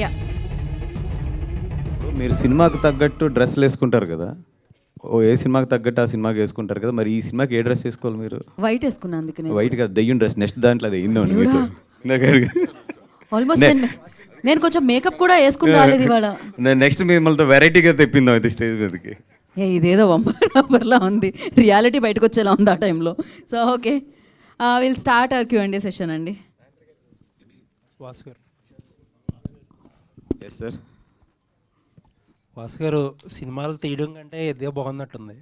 Yeah. మీరు సినిమాకి తగ్గట్టు డ్రెస్సులు వేసుకుంటారు కదా, ఓ ఏ సినిమాకి తగ్గట్టు ఆ సినిమాకి వేసుకుంటారు కదా, మరి ఈ సినిమాకి ఏ డ్రెస్ వేసుకోవాలి మీరు? వైట్ వేసుకున్నా అందుకనే. వైట్ కాదు, దెయ్యం డ్రెస్. నెక్స్ట్ దాంట్లో అది అయిందండి మీతో. ఆల్మోస్ట్ నేను కొంచెం మేకప్ కూడా వేసుకుని రాలేదు ఇవాళ. నెక్స్ట్ మిమ్మల్ని వెరైటీగా తెప్పిందాం అయితే స్టేజ్ మీదకి. ఇదేదో వంబర్లా ఉంది, రియాలిటీ బయటకు వచ్చేలా ఉంది ఆ టైంలో. So okay, will start our Q&A session అండి. వాసు గారు, ఎస్ సార్. వాసు గారు, సినిమాలు తీయడం కంటే ఇదే బాగున్నట్టుంది.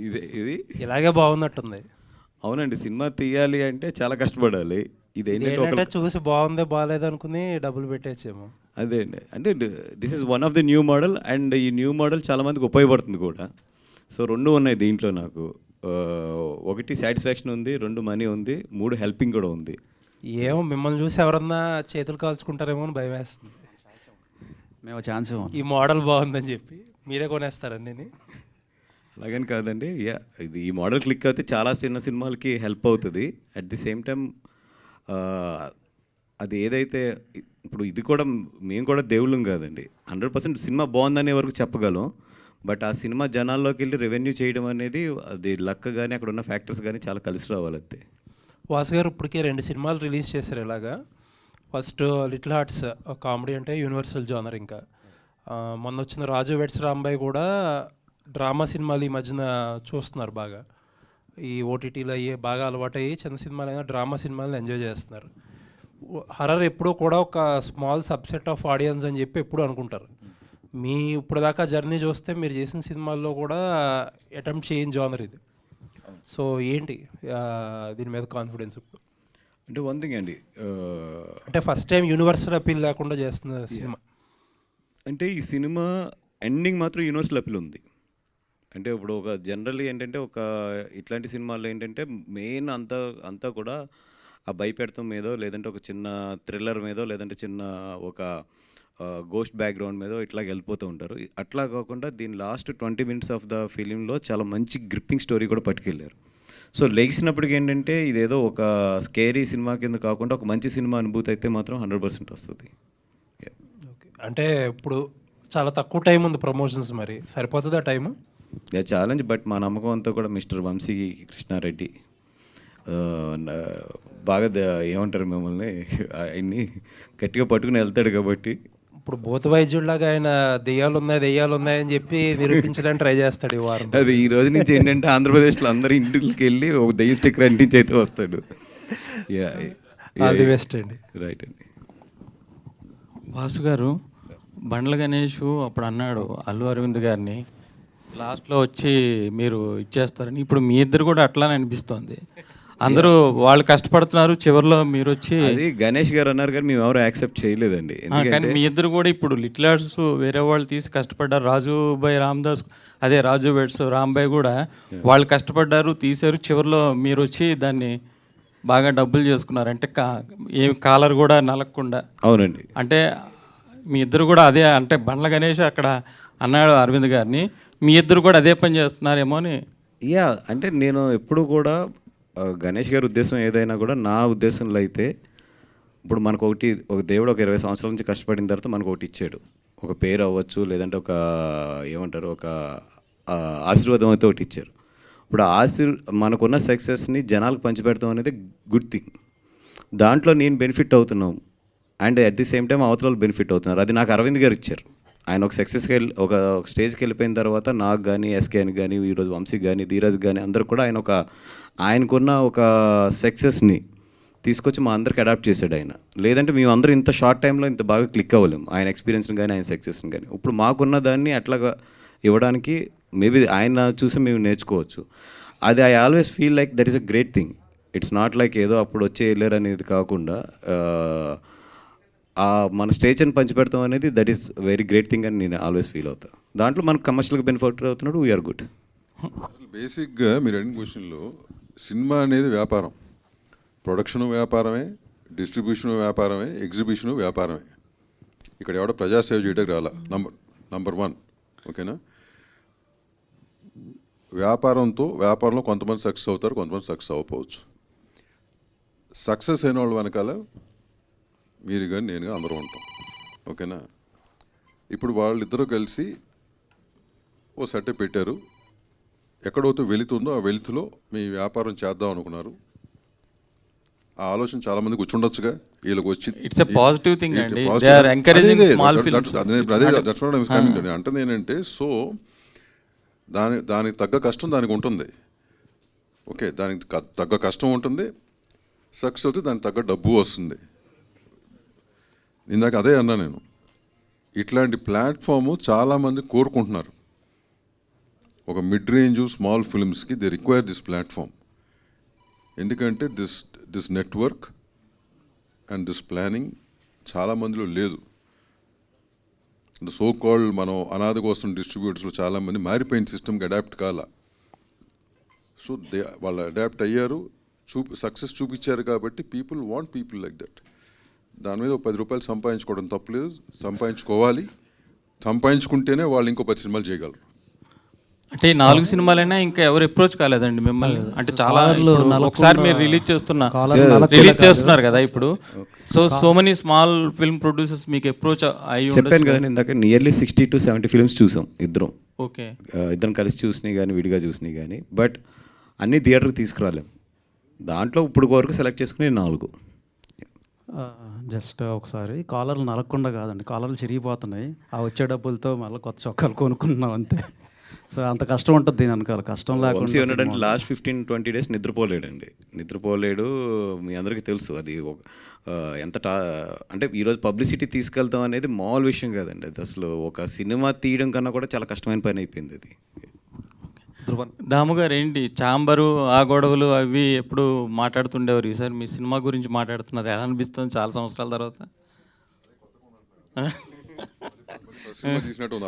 ఇది ఇలాగే బాగున్నట్టుంది. అవునండి, సినిమా తీయాలి అంటే చాలా కష్టపడాలి. ఇది ఏంటంటే చూసి బాగుంది బాగాలేదు అనుకుని డబ్బులు పెట్టేసేమో. అదే అండి, అంటే this is one of the new model, and ఈ న్యూ మోడల్ చాలామందికి ఉపయోగపడుతుంది కూడా. సో రెండు ఉన్నాయి దీంట్లో నాకు. ఒకటి సాటిస్ఫాక్షన్ ఉంది, రెండు మనీ ఉంది, మూడు హెల్పింగ్ కూడా ఉంది. ఏమో మిమ్మల్ని చూసి ఎవరన్నా చేతులు కాల్చుకుంటారేమో అని భయం వేస్తుంది. మేము ఛాన్స్ ఈ మోడల్ బాగుందని చెప్పి మీరే కొనేస్తారండి. అలాగని కాదండి, ఇది ఈ మోడల్ క్లిక్ అయితే చాలా చిన్న సినిమాలకి హెల్ప్ అవుతుంది. అట్ ది సేమ్ టైం అది ఏదైతే ఇప్పుడు ఇది కూడా మేము కూడా దేవుళ్ళం కాదండి. 100% సినిమా బాగుందనే వరకు చెప్పగలం. బట్ ఆ సినిమా జనాల్లోకి వెళ్ళి రెవెన్యూ చేయడం అనేది అది లక్ కానీ అక్కడ ఉన్న ఫ్యాక్టర్స్ కానీ చాలా కలిసి రావాలంతే. వాసు గారు ఇప్పటికే 2 సినిమాలు రిలీజ్ చేశారు ఇలాగా. ఫస్ట్ లిటిల్ హార్ట్స్ కామెడీ అంటే యూనివర్సల్ జోనర్. ఇంకా మొన్న వచ్చిన రాజు వెడ్స్ రాంబాయ్ కూడా డ్రామా సినిమాలు ఈ మధ్యన చూస్తున్నారు బాగా. ఈ ఓటీటీలో అయ్యే బాగా అలవాటయ్యి చిన్న సినిమాలైనా డ్రామా సినిమాలను ఎంజాయ్ చేస్తున్నారు. హర్రర్ ఎప్పుడూ కూడా ఒక స్మాల్ సబ్సెట్ ఆఫ్ ఆడియన్స్ అని చెప్పి ఎప్పుడు అనుకుంటారు. మీ ఇప్పుడు దాకా జర్నీ చూస్తే మీరు చేసిన సినిమాల్లో కూడా అటెంప్ట్ చేయని జోనర్ ఇది. సో ఏంటి దీని మీద కాన్ఫిడెన్స్ ఇప్పుడు? అంటే వన్ థింగ్ అండి, అంటే ఫస్ట్ టైం యూనివర్సల్ అపీల్ లేకుండా చేస్తున్న సినిమా. అంటే ఈ సినిమా ఎండింగ్ మాత్రం యూనివర్సల్ అపీల్ ఉంది. అంటే ఇప్పుడు ఒక జనరల్లీ ఏంటంటే ఒక ఇట్లాంటి సినిమాల్లో ఏంటంటే మెయిన్ అంతా కూడా ఆ భయపెడతాం మీదో, లేదంటే ఒక చిన్న థ్రిల్లర్ మీదో, లేదంటే చిన్న ఒక గోస్ట్ బ్యాక్గ్రౌండ్ మీదో ఇట్లా వెళ్ళిపోతూ ఉంటారు. అట్లా కాకుండా దీని లాస్ట్ 20 minutes ఆఫ్ ద ఫిలింలో చాలా మంచి గ్రిప్పింగ్ స్టోరీ కూడా పట్టుకెళ్ళారు. సో లెగిసినప్పటికి ఏంటంటే ఇదేదో ఒక స్కేరీ సినిమా కింద కాకుండా ఒక మంచి సినిమా అనుభూతి అయితే మాత్రం 100% వస్తుంది. ఓకే, అంటే ఇప్పుడు చాలా తక్కువ టైం ఉంది ప్రమోషన్స్, మరి సరిపోతుంది ఆ టైము? ఛాలెంజ్. బట్ మా నమ్మకం అంతా కూడా మిస్టర్ వంశీ కృష్ణారెడ్డి బాగా ఏమంటారు మిమ్మల్ని ఆయన్ని గట్టిగా పట్టుకుని వెళ్తాడు కాబట్టి. ఇప్పుడు భూత వైద్యుడిలాగా ఆయన దెయ్యాలు ఉన్నాయని చెప్పి నిరూపించడానికి ట్రై చేస్తాడు ఈ వారం. అది ఈ రోజు నుంచి ఏంటంటే ఆంధ్రప్రదేశ్లో అందరి ఇంటికి వెళ్ళి ఒక దెయ్యం స్టిక్కర్ అంటించి అయితే వస్తాడు. ఆల్ ది బెస్ట్ అండి. రైట్ అండి. వాసు గారు, బండ్ల గణేష్ అప్పుడు అన్నాడు అల్లు అరవింద్ గారిని లాస్ట్లో వచ్చి మీరు ఇచ్చేస్తారని. ఇప్పుడు మీ ఇద్దరు కూడా అట్లానే అనిపిస్తోంది. అందరూ వాళ్ళు కష్టపడుతున్నారు, చివరిలో మీరు వచ్చి. అది గణేష్ గారు అన్నారు కానీ మేము ఎవరు యాక్సెప్ట్ చేయలేదండి. కానీ మీ ఇద్దరు కూడా ఇప్పుడు లిటిల్ ఆర్ట్స్ వేరే వాళ్ళు తీసి కష్టపడ్డారు. రాజుబాయ్ రామదాస్, అదే రాజు వెడ్స్ రాంబాయ్ కూడా వాళ్ళు కష్టపడ్డారు, తీశారు. చివరిలో మీరు వచ్చి దాన్ని బాగా డబ్బులు చేసుకున్నారు. అంటే ఏం కాలర్ కూడా నలగకుండా. అవునండి. అంటే మీ ఇద్దరు కూడా అదే, అంటే బండ్ల గణేష్ అక్కడ అన్నాడు అరవింద్ గారిని, మీ ఇద్దరు కూడా అదే పని చేస్తున్నారేమో అని. అంటే నేను ఎప్పుడు కూడా గణేష్ గారి ఉద్దేశం ఏదైనా కూడా నా ఉద్దేశంలో అయితే ఇప్పుడు మనకు ఒక దేవుడు ఒక 20 సంవత్సరాల నుంచి కష్టపడిన తర్వాత మనకు ఒకటి ఇచ్చాడు. ఒక పేరు అవ్వచ్చు, లేదంటే ఒక ఏమంటారు ఒక ఆశీర్వాదం అయితే ఒకటి ఇచ్చారు. ఇప్పుడు మనకున్న సక్సెస్ని జనాలకు పంచిపెడతాం అనేది గుడ్ థింగ్. దాంట్లో నేను బెనిఫిట్ అవుతున్నాం, and at the same time అవతల బెనిఫిట్ అవుతున్నారు. అది నాకు అరవింద్ గారు ఇచ్చారు. ఆయన ఒక సక్సెస్కి ఒక స్టేజ్కి వెళ్ళిపోయిన తర్వాత నాకు కానీ, ఎస్కేని కానీ, ఈరోజు వంశీకి కానీ, ధీరజ్ కానీ అందరు కూడా ఆయనకున్న ఒక సక్సెస్ని తీసుకొచ్చి మా అందరికి అడాప్ట్ చేశాడు ఆయన. లేదంటే మేము అందరూ ఇంత షార్ట్ టైంలో ఇంత బాగా క్లిక్ అవ్వలేము ఆయన ఎక్స్పీరియన్స్ని కానీ, ఆయన సక్సెస్ని కానీ. ఇప్పుడు మాకున్న దాన్ని అట్లాగా ఇవ్వడానికి మేబీ ఆయన చూసి మేము నేర్చుకోవచ్చు. అది I always feel like that is a great thing. It's not like ఏదో అప్పుడు వచ్చే వెళ్ళారు అనేది కాకుండా మన స్టేజ్ని పంచిపెడతాం అనేది that is very great thing అని నేను ఆల్వేస్ ఫీల్ అవుతాను. దాంట్లో మనకు కమర్షియల్గా బెనిఫిట్ అవుతున్నాడు, వీఆర్ గుడ్. అసలు బేసిక్గా మీరు అడిగిన క్వశ్చన్లో సినిమా అనేది వ్యాపారం, ప్రొడక్షను వ్యాపారమే, డిస్ట్రిబ్యూషను వ్యాపారమే, ఎగ్జిబిషను వ్యాపారమే. ఇక్కడ ఎవడో ప్రజాసేవ చేయడానికి రాలా. నంబర్ 1, ఓకేనా? వ్యాపారంలో కొంతమంది సక్సెస్ అవుతారు, కొంతమంది సక్సెస్ అవ్వకపోవచ్చు. సక్సెస్ అయిన వాళ్ళ వెనకాల మీరు కానీ నేను కానీ అందరూ ఉంటాం. ఓకేనా? ఇప్పుడు వాళ్ళిద్దరూ కలిసి ఓ సెటప్ పెట్టారు. ఎక్కడైతే వెళుతుందో ఆ వెలుతులో మీ వ్యాపారం చేద్దాం అనుకున్నారు. ఆ ఆలోచన చాలా మందికి వచ్చి ఉండొచ్చుగా. వీళ్ళకి వచ్చి It's a positive thing అండి. They are encouraging small films. అంటే ఏంటంటే సో దానికి తగ్గ కష్టం దానికి ఉంటుంది. ఓకే, దానికి తగ్గ కష్టం ఉంటుంది. సక్సెస్ అవుతే దానికి తగ్గ డబ్బు వస్తుంది. ఇందాక అదే అన్నా నేను. ఇట్లాంటి ప్లాట్ఫాము చాలామంది కోరుకుంటున్నారు. ఒక మిడ్ రేంజ్ స్మాల్ ఫిల్మ్స్కి దే రిక్వైర్ దిస్ ప్లాట్ఫామ్. ఎందుకంటే this network and this planning చాలామందిలో లేదు. సో కాల్డ్ మనం అనాథ కోసం డిస్ట్రిబ్యూటర్స్లో చాలామంది మారిపోయిన సిస్టమ్కి అడాప్ట్ కాల. సో వాళ్ళు అడాప్ట్ అయ్యారు, సక్సెస్ చూపించారు. కాబట్టి people want people like that. దాని మీద 10 రూపాయలు సంపాదించుకోవడం తప్పలేదు, సంపాదించుకోవాలి. సంపాదించుకుంటేనే వాళ్ళు ఇంకో 10 సినిమాలు చేయగలరు. అంటే ఈ 4 సినిమాలైనా ఇంకా ఎవరు అప్రోచ్ కాలేదండి మిమ్మల్ని? అంటే చాలా ఒకసారి మీరు రిలీజ్ చేస్తున్నారు కదా ఇప్పుడు. So many small film producers మీకు అప్రోచ్ అయ్యి చెప్పాను కదా ఇందాక, నియర్లీ 60 to 70 ఫిల్మ్స్ చూసాం ఇద్దరం. ఓకే, ఇద్దరం కలిసి చూసినాయి కానీ విడిగా చూసినాయి కానీ, బట్ అన్ని థియేటర్కి తీసుకురాలేం. దాంట్లో ఇప్పుడు వరకు సెలెక్ట్ చేసుకుని 4. జస్ట్ ఒకసారి కాలర్లు నలగకుండా కాదండి, కాలర్లు చిరిగిపోతున్నాయి. ఆ వచ్చే డబ్బులతో మళ్ళీ కొత్త చొక్కాలు కొనుక్కున్నాం అంతే. సో అంత కష్టం ఉంటుంది దీని వెనకాల. కష్టం లేకుండా లాస్ట్ 15-20 days నిద్రపోలేడు. మీ అందరికీ తెలుసు అది ఎంత అంటే ఈరోజు పబ్లిసిటీ తీసుకెళ్తాం అనేది మామూలు విషయం కాదండి. అది అసలు ఒక సినిమా తీయడం కన్నా కూడా చాలా కష్టమైన పని అయిపోయింది అది. దాము గారు ఏంటి చాంబరు ఆ గొడవలు అవి ఎప్పుడు మాట్లాడుతుండేవారు. ఈసారి మీ సినిమా గురించి మాట్లాడుతున్నారు, ఎలా అనిపిస్తుంది చాలా సంవత్సరాల తర్వాత? సినిమా తీసినట్టు ఉంది.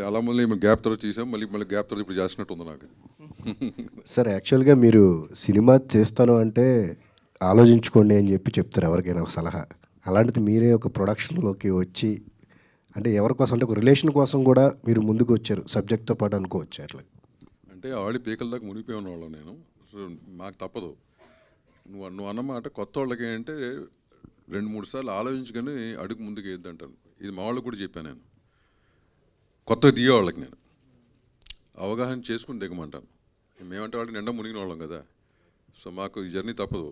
అలమల్లి గ్యాప్ తర్వాత తీసాం, మళ్ళీ గ్యాప్ తర్వాత ఇప్పుడు చేసినట్టు ఉంది నాకు. సార్ యాక్చువల్గా మీరు సినిమా చేస్తాను అంటే ఆలోచించుకోండి అని చెప్తారు ఎవరికైనా ఒక సలహా. అలాంటిది మీరే ఒక ప్రొడక్షన్లోకి వచ్చి అంటే ఎవరి కోసం అంటే ఒక రిలేషన్ కోసం కూడా మీరు ముందుకు వచ్చారు సబ్జెక్ట్తో పాటు అనుకోవచ్చు. అట్లా అంటే ఆడి పీకల దాకా మునిగిపోయి ఉన్నవాళ్ళం నేను. సో మాకు తప్పదు. నువ్వు అన్నమాట కొత్త వాళ్ళకి ఏంటంటే 2-3 సార్లు ఆలోచించుకొని అడుగు ముందుకు వేద్దంటాను. ఇది మా వాళ్ళకి కూడా చెప్పాను నేను. కొత్తగా దిగే వాళ్ళకి నేను అవగాహన చేసుకుని దిగమంటాను. మేమంటే వాళ్ళకి నిండా మునిగిన వాళ్ళం కదా. సో మాకు ఈ జర్నీ తప్పదు.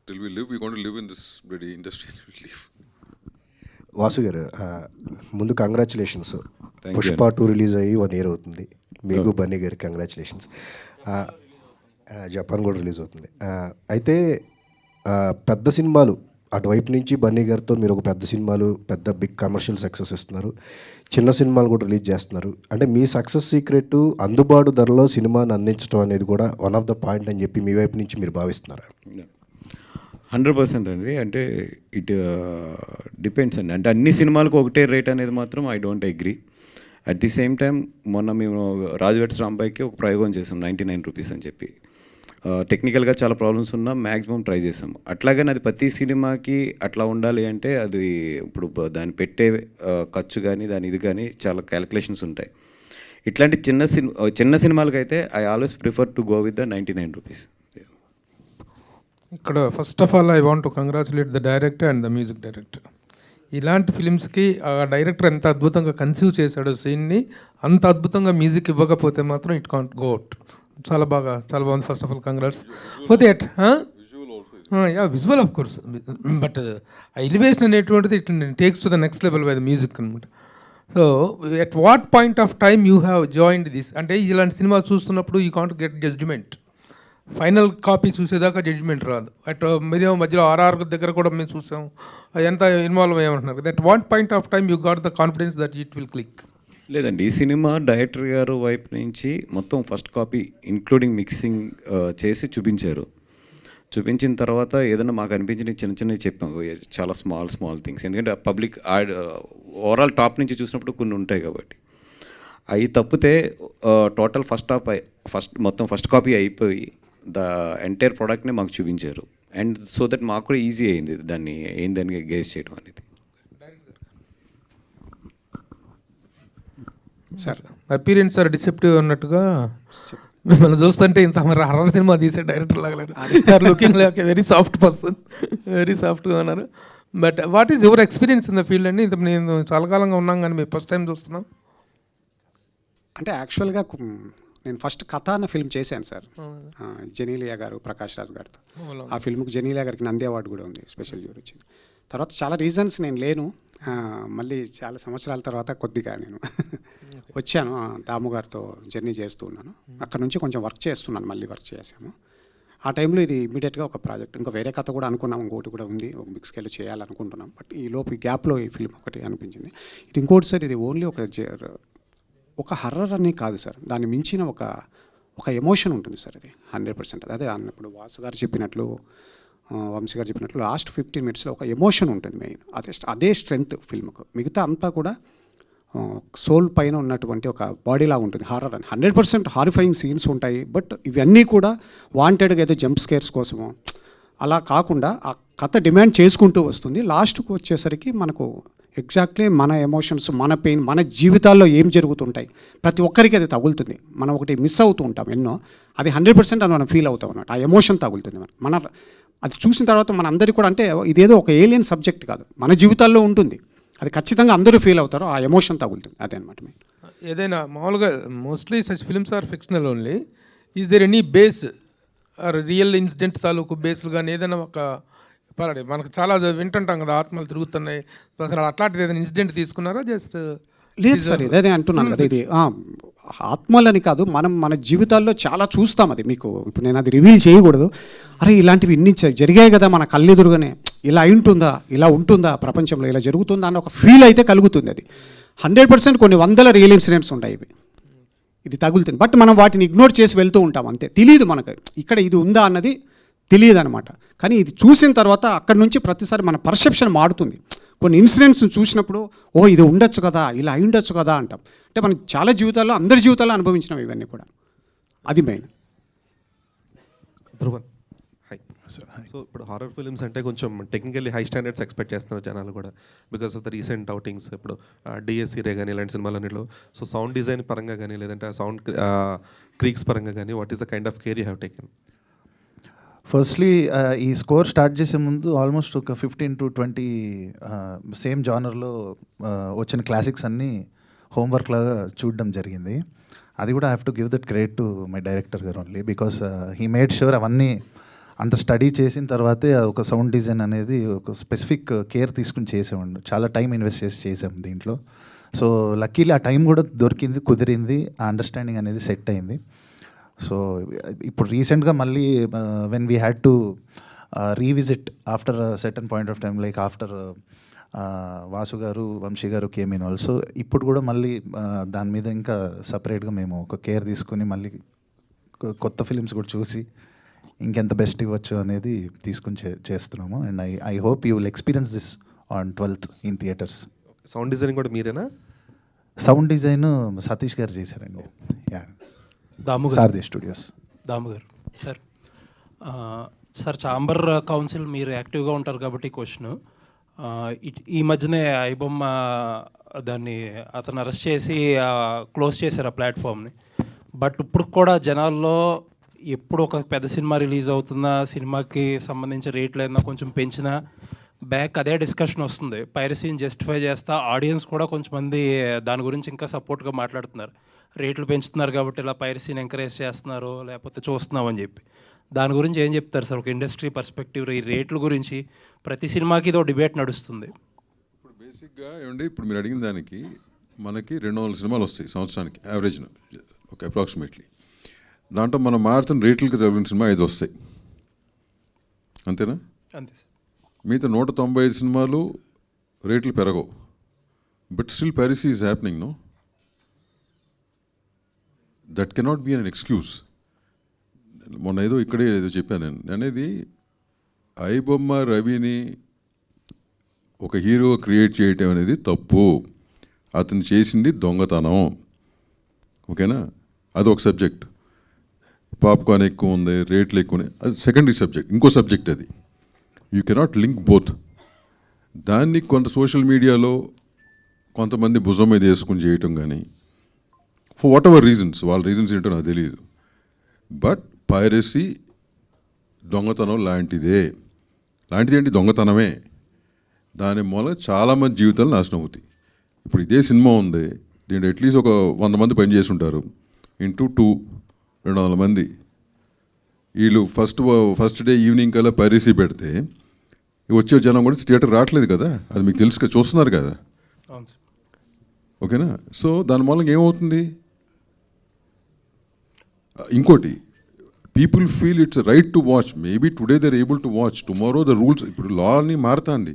Till we live, we going to live in this bloody industry. Vasu garu ముందు కంగ్రాచులేషన్స్. పుష్ప 2 రిలీజ్ అయ్యి 1 year అవుతుంది. మీకు బన్నీ గారికి కంగ్రాచులేషన్స్. జపాన్ కూడా రిలీజ్ అవుతుంది. అయితే పెద్ద సినిమాలు అటువైపు నుంచి బన్నీ గారితో మీరు ఒక పెద్ద సినిమాలు, పెద్ద బిగ్ కమర్షియల్ సక్సెస్ ఇస్తున్నారు, చిన్న సినిమాలు కూడా రిలీజ్ చేస్తున్నారు. అంటే మీ సక్సెస్ సీక్రెట్ అందుబాటు ధరలో సినిమాని అందించడం అనేది కూడా వన్ ఆఫ్ ద పాయింట్ అని చెప్పి మీ వైపు నుంచి మీరు భావిస్తున్నారా? 100% అండి. అంటే ఇట్ డిపెండ్స్ అండి. అంటే అన్ని సినిమాలకు ఒకటే రేట్ అనేది మాత్రం I don't agree. At the same time మొన్న మేము రాజు వెడ్స్ రాంబాయ్కి ఒక ప్రయోగం చేసాం 99 రూపీస్ అని చెప్పి. టెక్నికల్గా చాలా ప్రాబ్లమ్స్ ఉన్నా మ్యాక్సిమం ట్రై చేసాం. అట్లాగని అది ప్రతి సినిమాకి అట్లా ఉండాలి అంటే అది ఇప్పుడు దాన్ని పెట్టే ఖర్చు కానీ దాని ఇది కానీ చాలా క్యాలిక్యులేషన్స్ ఉంటాయి. ఇట్లాంటి చిన్న సినిమాలకైతే I always prefer to go with the 99 rupees. ఇక్కడ first of all I want to congratulate the director and the music director. ఇలాంటి ఫిలిమ్స్కి ఆ డైరెక్టర్ ఎంత అద్భుతంగా కన్సీవ్ చేశాడో సీన్ని, అంత అద్భుతంగా మ్యూజిక్ ఇవ్వకపోతే మాత్రం ఇట్ కాంట్ గో అవుట్. చాలా బాగుంది. First of all congrats. పోతే visual of course, but elevation అనేటువంటిది it takes to the next level by the music అనమాట. So at what point of time you have joined this? అంటే ఇలాంటి cinema చూస్తున్నప్పుడు you can't get judgement. Final copy చూసేదాకా judgement రాదు. At మీరు మధ్యలో RR దగ్గర కూడా మేము చూసాం, ఎంత ఇన్వాల్వ్ అయ్యామంటున్నారు. That what point of time you got the confidence that it will click? లేదండి, ఈ సినిమా డైరెక్టర్ గారు వైపు నుంచి మొత్తం ఫస్ట్ కాపీ ఇంక్లూడింగ్ మిక్సింగ్ చేసి చూపించారు. చూపించిన తర్వాత ఏదైనా మాకు అనిపించిన చిన్నవి చెప్పాం, చాలా స్మాల్ థింగ్స్. ఎందుకంటే పబ్లిక్ ఓవరాల్ టాప్ నుంచి చూసినప్పుడు కొన్ని ఉంటాయి కాబట్టి అవి తప్పితే టోటల్ ఫస్ట్ కాపీ అయిపోయి ద ఎంటైర్ ప్రోడక్ట్ని మాకు చూపించారు. అండ్ సో దట్ మాకు కూడా ఈజీ అయింది దాన్ని ఏందని గేస్ చేయడం అనేది. సార్ అపీరెన్స్ సార్ డిసెప్టివ్ అన్నట్టుగా మిమ్మల్ని చూస్తుంటే ఇంత మరి హర్రర్ సినిమా తీసే డైరెక్టర్ లాగలేరు. Are looking like very soft person, very సాఫ్ట్గా ఉన్నారు. But what is your experience in the field అండి? ఇంత నేను చాలా కాలంగా ఉన్నాం కానీ మేము ఫస్ట్ టైం చూస్తున్నాం. అంటే యాక్చువల్గా నేను ఫస్ట్ కథ అన్న ఫిల్మ్ చేశాను సార్, జెనీలియా గారు, ప్రకాష్ రాజ్ గారితో. ఆ ఫిల్మ్కి జెనీలియా గారికి నంది అవార్డు కూడా ఉంది, స్పెషల్ జ్యూరీ వచ్చింది. తర్వాత చాలా రీజన్స్ నేను లేను, మళ్ళీ చాలా సంవత్సరాల తర్వాత కొద్దిగా నేను వచ్చాను. దాము గారితో జర్నీ చేస్తూ ఉన్నాను. అక్కడ నుంచి కొంచెం వర్క్ చేస్తున్నాను, మళ్ళీ వర్క్ చేశాము. ఆ టైంలో ఇది ఇమీడియట్గా ఒక ప్రాజెక్ట్, ఇంకా వేరే కథ కూడా అనుకున్నాం, ఇంకోటి కూడా ఉంది, ఒక బిగ్ స్కేల్ చేయాలనుకుంటున్నాం. బట్ ఈ లోపు ఈ గ్యాప్లో ఈ ఫిల్మ్ ఒకటి అనిపించింది. ఇది ఇంకోటి సార్, ఇది ఓన్లీ ఒక హర్రర్ అని కాదు సార్, దాన్ని మించిన ఒక ఎమోషన్ ఉంటుంది సార్. ఇది 100%. అదే ఇప్పుడు వాసు గారు చెప్పినట్లు, వంశీ గారు చెప్పినట్లు లాస్ట్ 15 minutesలో ఒక ఎమోషన్ ఉంటుంది మెయిన్. అదే స్ట్రెంగ్త్ ఫిల్మ్కు. మిగతా అంతా కూడా సోల్ పైన ఉన్నటువంటి ఒక బాడీలా ఉంటుంది హారర్ అని. 100% హారిఫైయింగ్ సీన్స్ ఉంటాయి. బట్ ఇవన్నీ కూడా వాంటెడ్గా ఏదో జంప్ స్కేర్స్ కోసమో అలా కాకుండా ఆ కథ డిమాండ్ చేసుకుంటూ వస్తుంది. లాస్ట్కు వచ్చేసరికి మనకు ఎగ్జాక్ట్లీ మన ఎమోషన్స్, మన పెయిన్, మన జీవితాల్లో ఏం జరుగుతుంటాయి ప్రతి ఒక్కరికి అది తగులుతుంది. మనం ఒకటి మిస్ అవుతూ ఉంటాం ఎన్నో, అది 100% అని మనం ఫీల్ అవుతాం అన్నమాట. ఆ ఎమోషన్ తగులుతుంది మన అది చూసిన తర్వాత మన అందరికీ కూడా, అంటే ఇదేదో ఒక ఏలియన్ సబ్జెక్ట్ కాదు, మన జీవితాల్లో ఉంటుంది. అది ఖచ్చితంగా అందరూ ఫీల్ అవుతారు, ఆ ఎమోషన్ తగులుతుంది. అదే అనమాట. ఏదైనా మామూలుగా mostly such films are fictional only. Is there any base or real incident తాలూకు బేస్లు కానీ ఏదైనా ఒక పర్వాలేదు, మనకు చాలా వింటుంటాం కదా, ఆత్మలు తిరుగుతున్నాయి, అసలు అట్లాంటిది ఏదైనా ఇన్సిడెంట్ తీసుకున్నారా? జస్ట్ లేదు సార్, ఇదే అంటున్నాను కదా, ఇది ఆత్మలని కాదు, మన జీవితాల్లో చాలా చూస్తాం. అది మీకు ఇప్పుడు నేను అది రివీల్ చేయకూడదు. అరే ఇలాంటివి ఇన్ని జరిగాయి కదా మన కళ్ళెదురుగానే, ఇలా ఉంటుందా, ఇలా ఉంటుందా ప్రపంచంలో, ఇలా జరుగుతుందా అన్న ఒక ఫీల్ అయితే కలుగుతుంది. అది 100% కొన్ని వందల రియల్ ఇన్సిడెంట్స్ ఉంటాయి, ఇది తగులుతుంది. బట్ మనం వాటిని ఇగ్నోర్ చేసి వెళ్తూ ఉంటాం, అంతే. తెలియదు మనకు ఇక్కడ ఇది ఉందా అన్నది తెలియదు అనమాట. కానీ ఇది చూసిన తర్వాత అక్కడి నుంచి ప్రతిసారి మన పర్సెప్షన్ మారుతుంది. కొన్ని ఇన్సిడెంట్స్ చూసినప్పుడు ఓ ఇది ఉండొచ్చు కదా, ఇలా అయి ఉండొచ్చు కదా అంటాం. అంటే మనం చాలా జీవితాల్లో, అందరి జీవితాల్లో అనుభవించినాం ఇవన్నీ కూడా. అది main. Dhruvan, high sir. So ఇప్పుడు హారర్ ఫిల్మ్స్ అంటే కొంచెం టెక్నికల్లీ హై స్టాండర్డ్స్ ఎక్స్పెక్ట్ చేస్తున్నారు జనాలు కూడా, because of the recent outings. ఇప్పుడు డిఎస్సీ రే కానీ ఇలాంటి సినిమాలన్నిలో, సో సౌండ్ డిజైన్ పరంగా కానీ, లేదంటే ఆ సౌండ్ క్రీక్స్ పరంగా కానీ, what is the kind of care you have taken? Firstly ఈ స్కోర్ స్టార్ట్ చేసే ముందు ఆల్మోస్ట్ ఒక 15 to 20 సేమ్ జానర్లో వచ్చిన క్లాసిక్స్ అన్నీ హోంవర్క్ లాగా చూడడం జరిగింది. అది కూడా I have to give that credit to my director గారు only, because he made sure అవన్నీ అంత స్టడీ చేసిన తర్వాతే ఒక సౌండ్ డిజైన్ అనేది ఒక స్పెసిఫిక్ కేర్ తీసుకుని చేసేవాడు. చాలా టైం ఇన్వెస్ట్ చేసి చేసాం దీంట్లో. సో లక్కీలీ ఆ టైం కూడా దొరికింది, కుదిరింది, ఆ అండర్స్టాండింగ్ అనేది సెట్ అయింది. సో ఇప్పుడు రీసెంట్గా మళ్ళీ when we had to revisit after certain point of time, like after Vasu గారు, వంశీ గారు కేమ్ ఇన్ ఆల్సో, ఇప్పుడు కూడా మళ్ళీ దాని మీద ఇంకా సపరేట్గా మేము ఒక కేర్ తీసుకుని మళ్ళీ కొత్త ఫిలిమ్స్ కూడా చూసి ఇంకెంత బెస్ట్ ఇవ్వచ్చు అనేది తీసుకుని చేస్తున్నాము. And I hope you will experience this on 12th in theatres. Sound design కూడా మీరేనా? సౌండ్ డిజైన్ సతీష్ గారు చేశారండి. యా, సారథి స్టూడియోస్. దాము గారు. సార్ ఛాంబర్ కౌన్సిల్ మీరు యాక్టివ్గా ఉంటారు కాబట్టి క్వశ్చన్, ఈ మధ్యనే ఐబొమ్మ దాన్ని అతను అరెస్ట్ చేసి క్లోజ్ చేశారు ఆ ప్లాట్ఫామ్ని. బట్ ఇప్పుడు కూడా జనాల్లో ఎప్పుడు ఒక పెద్ద సినిమా రిలీజ్ అవుతున్నా, సినిమాకి సంబంధించిన రేట్లు ఏదైనా కొంచెం పెంచినా బ్యాక్ అదే డిస్కషన్ వస్తుంది. పైరసీని జస్టిఫై చేస్తా ఆడియన్స్ కూడా కొంచెం మంది దాని గురించి ఇంకా సపోర్ట్గా మాట్లాడుతున్నారు. రేట్లు పెంచుతున్నారు కాబట్టి ఇలా పైరసీని ఎంకరేజ్ చేస్తున్నారు, లేకపోతే చూస్తున్నామని చెప్పి. దాని గురించి ఏం చెప్తారు సార్ ఒక ఇండస్ట్రీ పర్స్పెక్టివ్? ఈ రేట్ల గురించి ప్రతి సినిమాకి ఇదో డిబేట్ నడుస్తుంది. ఇప్పుడు బేసిక్గా ఏమండి, ఇప్పుడు మీరు అడిగిన దానికి మనకి 200 సినిమాలు వస్తాయి సంవత్సరానికి యావరేజ్న, ఒక అప్రాక్సిమేట్లీ. దాంట్లో మనం మారుతున్న రేట్లకి చదివిన సినిమా 5 వస్తాయి, అంతేనా? అంతే సార్. మిగతా 195 సినిమాలు రేట్లు పెరగవు. But still piracy is happening, no? That cannot be an excuse. మొన్న ఏదో ఇక్కడే ఏదో చెప్పాను నేను అనేది, ఐబొమ్మ రవిని ఒక హీరో క్రియేట్ చేయటం అనేది తప్పు, అతను చేసింది దొంగతనం, ఓకేనా? అదొక సబ్జెక్ట్. పాప్కార్న్ ఎక్కువ ఉంది, రేట్లు ఎక్కువ ఉన్నాయి, అది సెకండరీ సబ్జెక్ట్, ఇంకో సబ్జెక్ట్ అది. You cannot link both. దాన్ని కొంత సోషల్ మీడియాలో కొంతమంది భుజం మీద వేసుకుని చేయటం కానీ, ఫర్ వాట్ ఎవర్ రీజన్స్, వాళ్ళ రీజన్స్ ఏంటో నాకు తెలియదు, బట్ పైరసీ దొంగతనం లాంటిదే. లాంటిదేంటి? దొంగతనమే. దాని మూల చాలామంది జీవితాలు నాశనం అవుతాయి. ఇప్పుడు ఇదే సినిమా ఉంది, దీంట్లో అట్లీస్ట్ ఒక 100 మంది పనిచేసి ఉంటారు, ఇంటూ 200 మంది. వీళ్ళు ఫస్ట్ డే ఈవినింగ్ కల్లా పైరసీ పెడితే వచ్చే జనం కూడా థియేటర్ రావట్లేదు కదా, అది మీకు తెలుసు కదా, చూస్తున్నారు కదా. ఓకేనా? సో దాని మూలంగా ఏమవుతుంది? ఇంకోటి, people feel it's right to watch. Maybe today they are able to watch, tomorrow the rules. ఇప్పుడు లా అని మారుతుంది.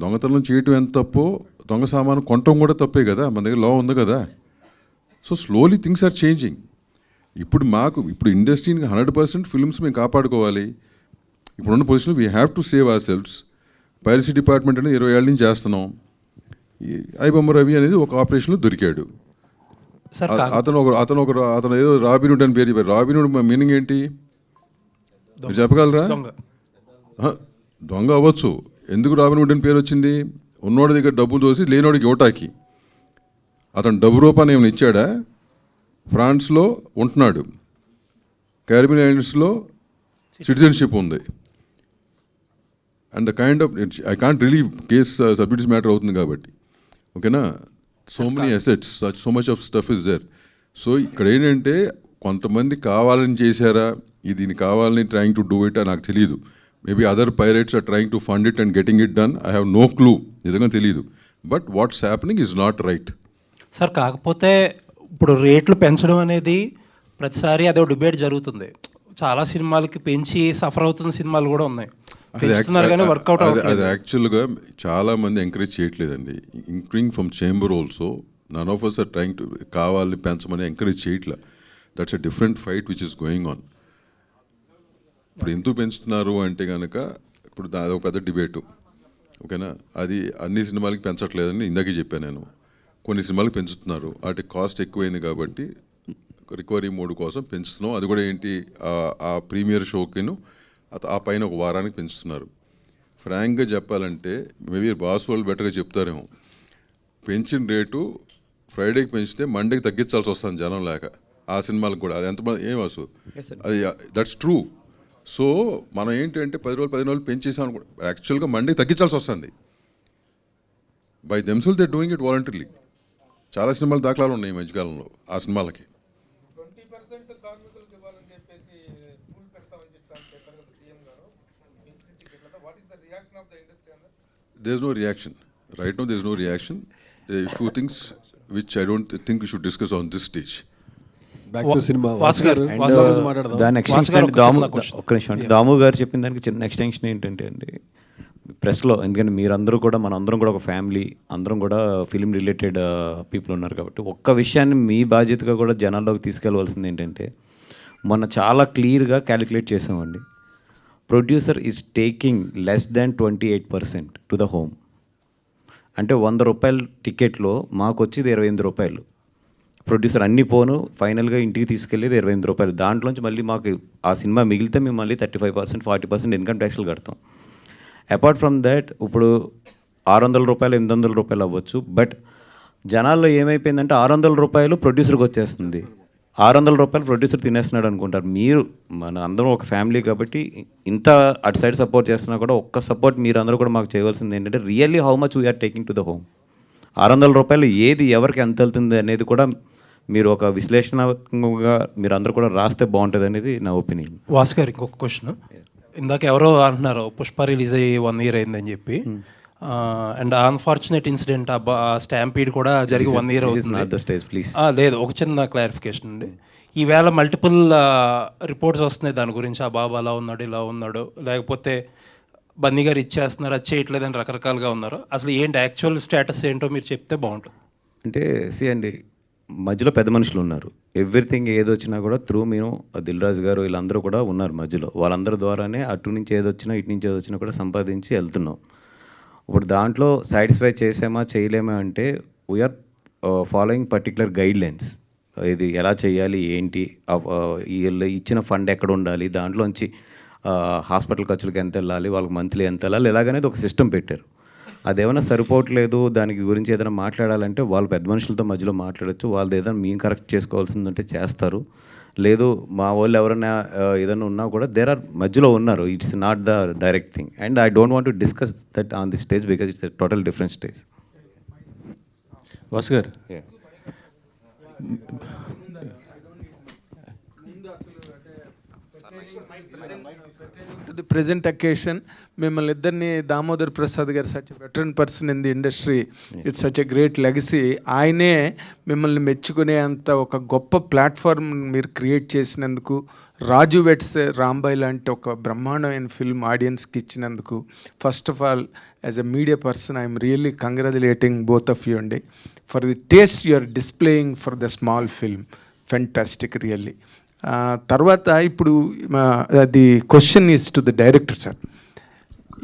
దొంగతనం చేయటం ఎంత తప్పో దొంగ సామాను కొనటం కూడా తప్పే కదా, మన దగ్గర లా ఉంది కదా. So slowly things are changing. ఇప్పుడు ఇండస్ట్రీని 100% ఫిల్మ్స్ మేము కాపాడుకోవాలి. ఇప్పుడున్న position we have to save ourselves. Piracy department అనేది 20 ఏళ్ళ నుంచి చేస్తున్నాం. ఐబొమ్మ రవి అనేది ఒక ఆపరేషన్లో దొరికాడు. అతను ఏదో రాబిన్హుడ్ అని పేరు చెప్పారు. రాబిన్హుడ్ మీనింగ్ ఏంటి మీరు చెప్పగలరా? దొంగ అవ్వచ్చు. ఎందుకు రాబిన్హుడ్ అని పేరు వచ్చింది? ఉన్నోడి దగ్గర డబ్బులు తోసి లేనోడికి ఇవ్వటానికి. అతను డబ్బు రూపాన్ని ఏమైనా ఇచ్చాడా? ఫ్రాన్స్లో ఉంటున్నాడు, క్యారిబియన్ ఐలాండ్స్లో సిటిజన్షిప్ ఉంది. And the kind of I can't relieve case subjects matter అవుతుంది కాబట్టి. ఓకేనా? So many assets, so much of stuff is there. సో ఇక్కడ ఏంటంటే కొంతమంది కావాలని చేశారా, దీన్ని కావాలని ట్రయింగ్ టు డూ ఇట్ నాకు తెలియదు. Maybe other pirates are trying to fund it and getting it done. I have no clue, నిజంగా తెలియదు. But what's happening is not right. Sir కాకపోతే ఇప్పుడు రేట్లు పెంచడం అనేది ప్రతిసారి అదే డిబేట్ జరుగుతుంది. చాలా సినిమాలకి పెంచి సఫర్ అవుతున్న సినిమాలు కూడా ఉన్నాయి. పెంచుతున్నారు కానీ వర్కౌట్ అవుతుంది. అది యాక్చువల్గా చాలామంది ఎంకరేజ్ చేయట్లేదండి. Including from chamber also. None of us are trying to కావాలని పెంచమని ఎంకరేజ్ చేయట్లా. That's a different fight which is going on. ఇప్పుడు ఎందుకు పెంచుతున్నారు అంటే కనుక ఇప్పుడు అదొక పెద్ద డిబేటు. ఓకేనా? అది అన్ని సినిమాలకి పెంచట్లేదని ఇందాకే చెప్పాను నేను. కొన్ని సినిమాలకు పెంచుతున్నారు, వాటి కాస్ట్ ఎక్కువైంది కాబట్టి రికవరీ మోడ్ కోసం పెంచుతున్నాం. అది కూడా ఏంటి, ఆ ప్రీమియర్ షోకిను ఆ పైన ఒక వారానికి పెంచుతున్నారు. ఫ్రాంక్గా చెప్పాలంటే మేబీ బాస్ వాళ్ళు బెటర్గా చెప్తారేమో. పెంచిన రేటు ఫ్రైడేకి పెంచితే మండేకి తగ్గించాల్సి వస్తుంది జనం లేక. ఆ సినిమాలకు కూడా అది ఎంతమంది ఏం అసలు అది దట్స్ ట్రూ. సో మనం ఏంటంటే 10 రోజులు పెంచేసాం అనుకో, యాక్చువల్గా మండేకి తగ్గించాల్సి వస్తుంది. By themself they doing it voluntarily. చాలా సినిమాలు దాఖలాలు ఉన్నాయి ఈ మధ్యకాలంలో ఆ సినిమాలకి. There is no reaction. Right now there is no reaction. There are few things which I don't think we should discuss on this stage. Back to cinema. దాని extension ఒక్క నిమిషం. దాము గారు చెప్పిన దానికి చిన్న ఎక్స్టెన్షన్ ఏంటంటే అండి, ప్రెస్లో, ఎందుకంటే మీరందరూ కూడా మనందరం కూడా ఒక ఫ్యామిలీ, అందరం కూడా ఫిలిం రిలేటెడ్ పీపుల్ ఉన్నారు కాబట్టి ఒక్క విషయాన్ని మీ బాధ్యతగా కూడా జనాల్లోకి తీసుకెళ్ళవలసింది ఏంటంటే, మొన్న చాలా క్లియర్గా క్యాలిక్యులేట్ చేసామండి. Producer is taking less than 28% to the home. అంటే 100 రూపాయల టికెట్లో మాకు వచ్చేది 28 రూపాయలు. ప్రొడ్యూసర్ అన్ని పోను ఫైనల్గా ఇంటికి తీసుకెళ్ళేది 28 రూపాయలు. దాంట్లోంచి మళ్ళీ మాకు ఆ సినిమా మిగిలితే మేము మళ్ళీ 35%, 40% ఇన్కమ్ ట్యాక్స్లు కడతాం. అపార్ట్ ఫ్రమ్ దాట్ ఇప్పుడు 600 రూపాయలు, 800 రూపాయలు అవ్వచ్చు. బట్ జనాల్లో ఏమైపోయిందంటే 600 రూపాయలు ప్రొడ్యూసర్కి వచ్చేస్తుంది, 600 రూపాయలు ప్రొడ్యూసర్ తినేస్తున్నాడు అనుకుంటారు. మీరు మన అందరం ఒక ఫ్యామిలీ కాబట్టి ఇంత అటు సైడ్ సపోర్ట్ చేస్తున్నా కూడా ఒక్క సపోర్ట్ మీరు అందరూ కూడా మాకు చేయవలసింది ఏంటంటే, really how much we are taking to the home. 600 రూపాయలు ఏది ఎవరికి ఎంత వెళ్తుంది అనేది కూడా మీరు ఒక విశ్లేషణాత్మకంగా మీరు అందరూ కూడా రాస్తే బాగుంటుంది అనేది నా ఒపీనియన్. వాసు గారు ఇంకొక క్వశ్చన్. ఇందాక ఎవరో అంటున్నారు పుష్ప రిలీజ్ అయ్యి 1 year అయిందని చెప్పి. అండ్ అన్ఫార్చునేట్ ఇన్సిడెంట్ ఆ స్టాంపీడ్ కూడా జరిగి 1 year అవుతుంది. లేదు, ఒక చిన్న క్లారిఫికేషన్ అండి. ఈవేళ మల్టిపుల్ రిపోర్ట్స్ వస్తున్నాయి దాని గురించి. ఆ బాబు అలా ఉన్నాడు, ఇలా ఉన్నాడు, లేకపోతే బన్నీ గారు ఇచ్చేస్తున్నారు, అది చేయట్లేదని రకరకాలుగా ఉన్నారు. అసలు ఏంటి యాక్చువల్ స్టేటస్ ఏంటో మీరు చెప్తే బాగుంటుంది. అంటే అండి, మధ్యలో పెద్ద మనుషులు ఉన్నారు. ఎవ్రీథింగ్ ఏదొచ్చినా కూడా త్రూ మేము దిల్ రాజు గారు వీళ్ళందరూ కూడా ఉన్నారు మధ్యలో. వాళ్ళందరి ద్వారానే అటు నుంచి ఏదొచ్చినా ఇటు నుంచి ఏదొచ్చినా కూడా సంపాదించి వెళ్తున్నాం. ఇప్పుడు దాంట్లో సాటిస్ఫై చేసామా చేయలేమా అంటే we are following particular guidelines. ఇది ఎలా చేయాలి, ఏంటి, వీళ్ళు ఇచ్చిన ఫండ్ ఎక్కడ ఉండాలి, దాంట్లోంచి హాస్పిటల్ ఖర్చులకు ఎంత వెళ్ళాలి, వాళ్ళకి మంత్లీ ఎంత వెళ్ళాలి, ఇలాగనేది ఒక సిస్టమ్ పెట్టారు. అదేమైనా సరిపోవట్లేదు, దానికి గురించి ఏదైనా మాట్లాడాలంటే వాళ్ళు పెద్ద మనుషులతో మధ్యలో మాట్లాడచ్చు. వాళ్ళది ఏదైనా మేము కరెక్ట్ చేసుకోవాల్సిందంటే చేస్తారు. లేదు మా వాళ్ళు ఎవరైనా ఏదైనా ఉన్నా కూడా దేర్ ఆర్ మధ్యలో ఉన్నారు. It's not the direct thing and I don't want to discuss that on the stage because it's total different stage. Vasu గారు, ది ప్రజెంట్ అకేషన్ మిమ్మల్ని ఇద్దరిని దామోదర్ ప్రసాద్ గారు such veteran person in the industry, it's such a great legacy. ఆయనే మిమ్మల్ని మెచ్చుకునే అంత ఒక గొప్ప ప్లాట్ఫామ్ మీరు క్రియేట్ చేసినందుకు, రాజు వెట్స్ రాంబాయ్ లాంటి ఒక బ్రహ్మాండమైన ఫిల్మ్ ఆడియన్స్కి ఇచ్చినందుకు, first of all as a media person I'm really congratulating both of you అండి for the taste you are displaying for the small film. Fantastic really. తర్వాత ఇప్పుడు the question is to the director sir.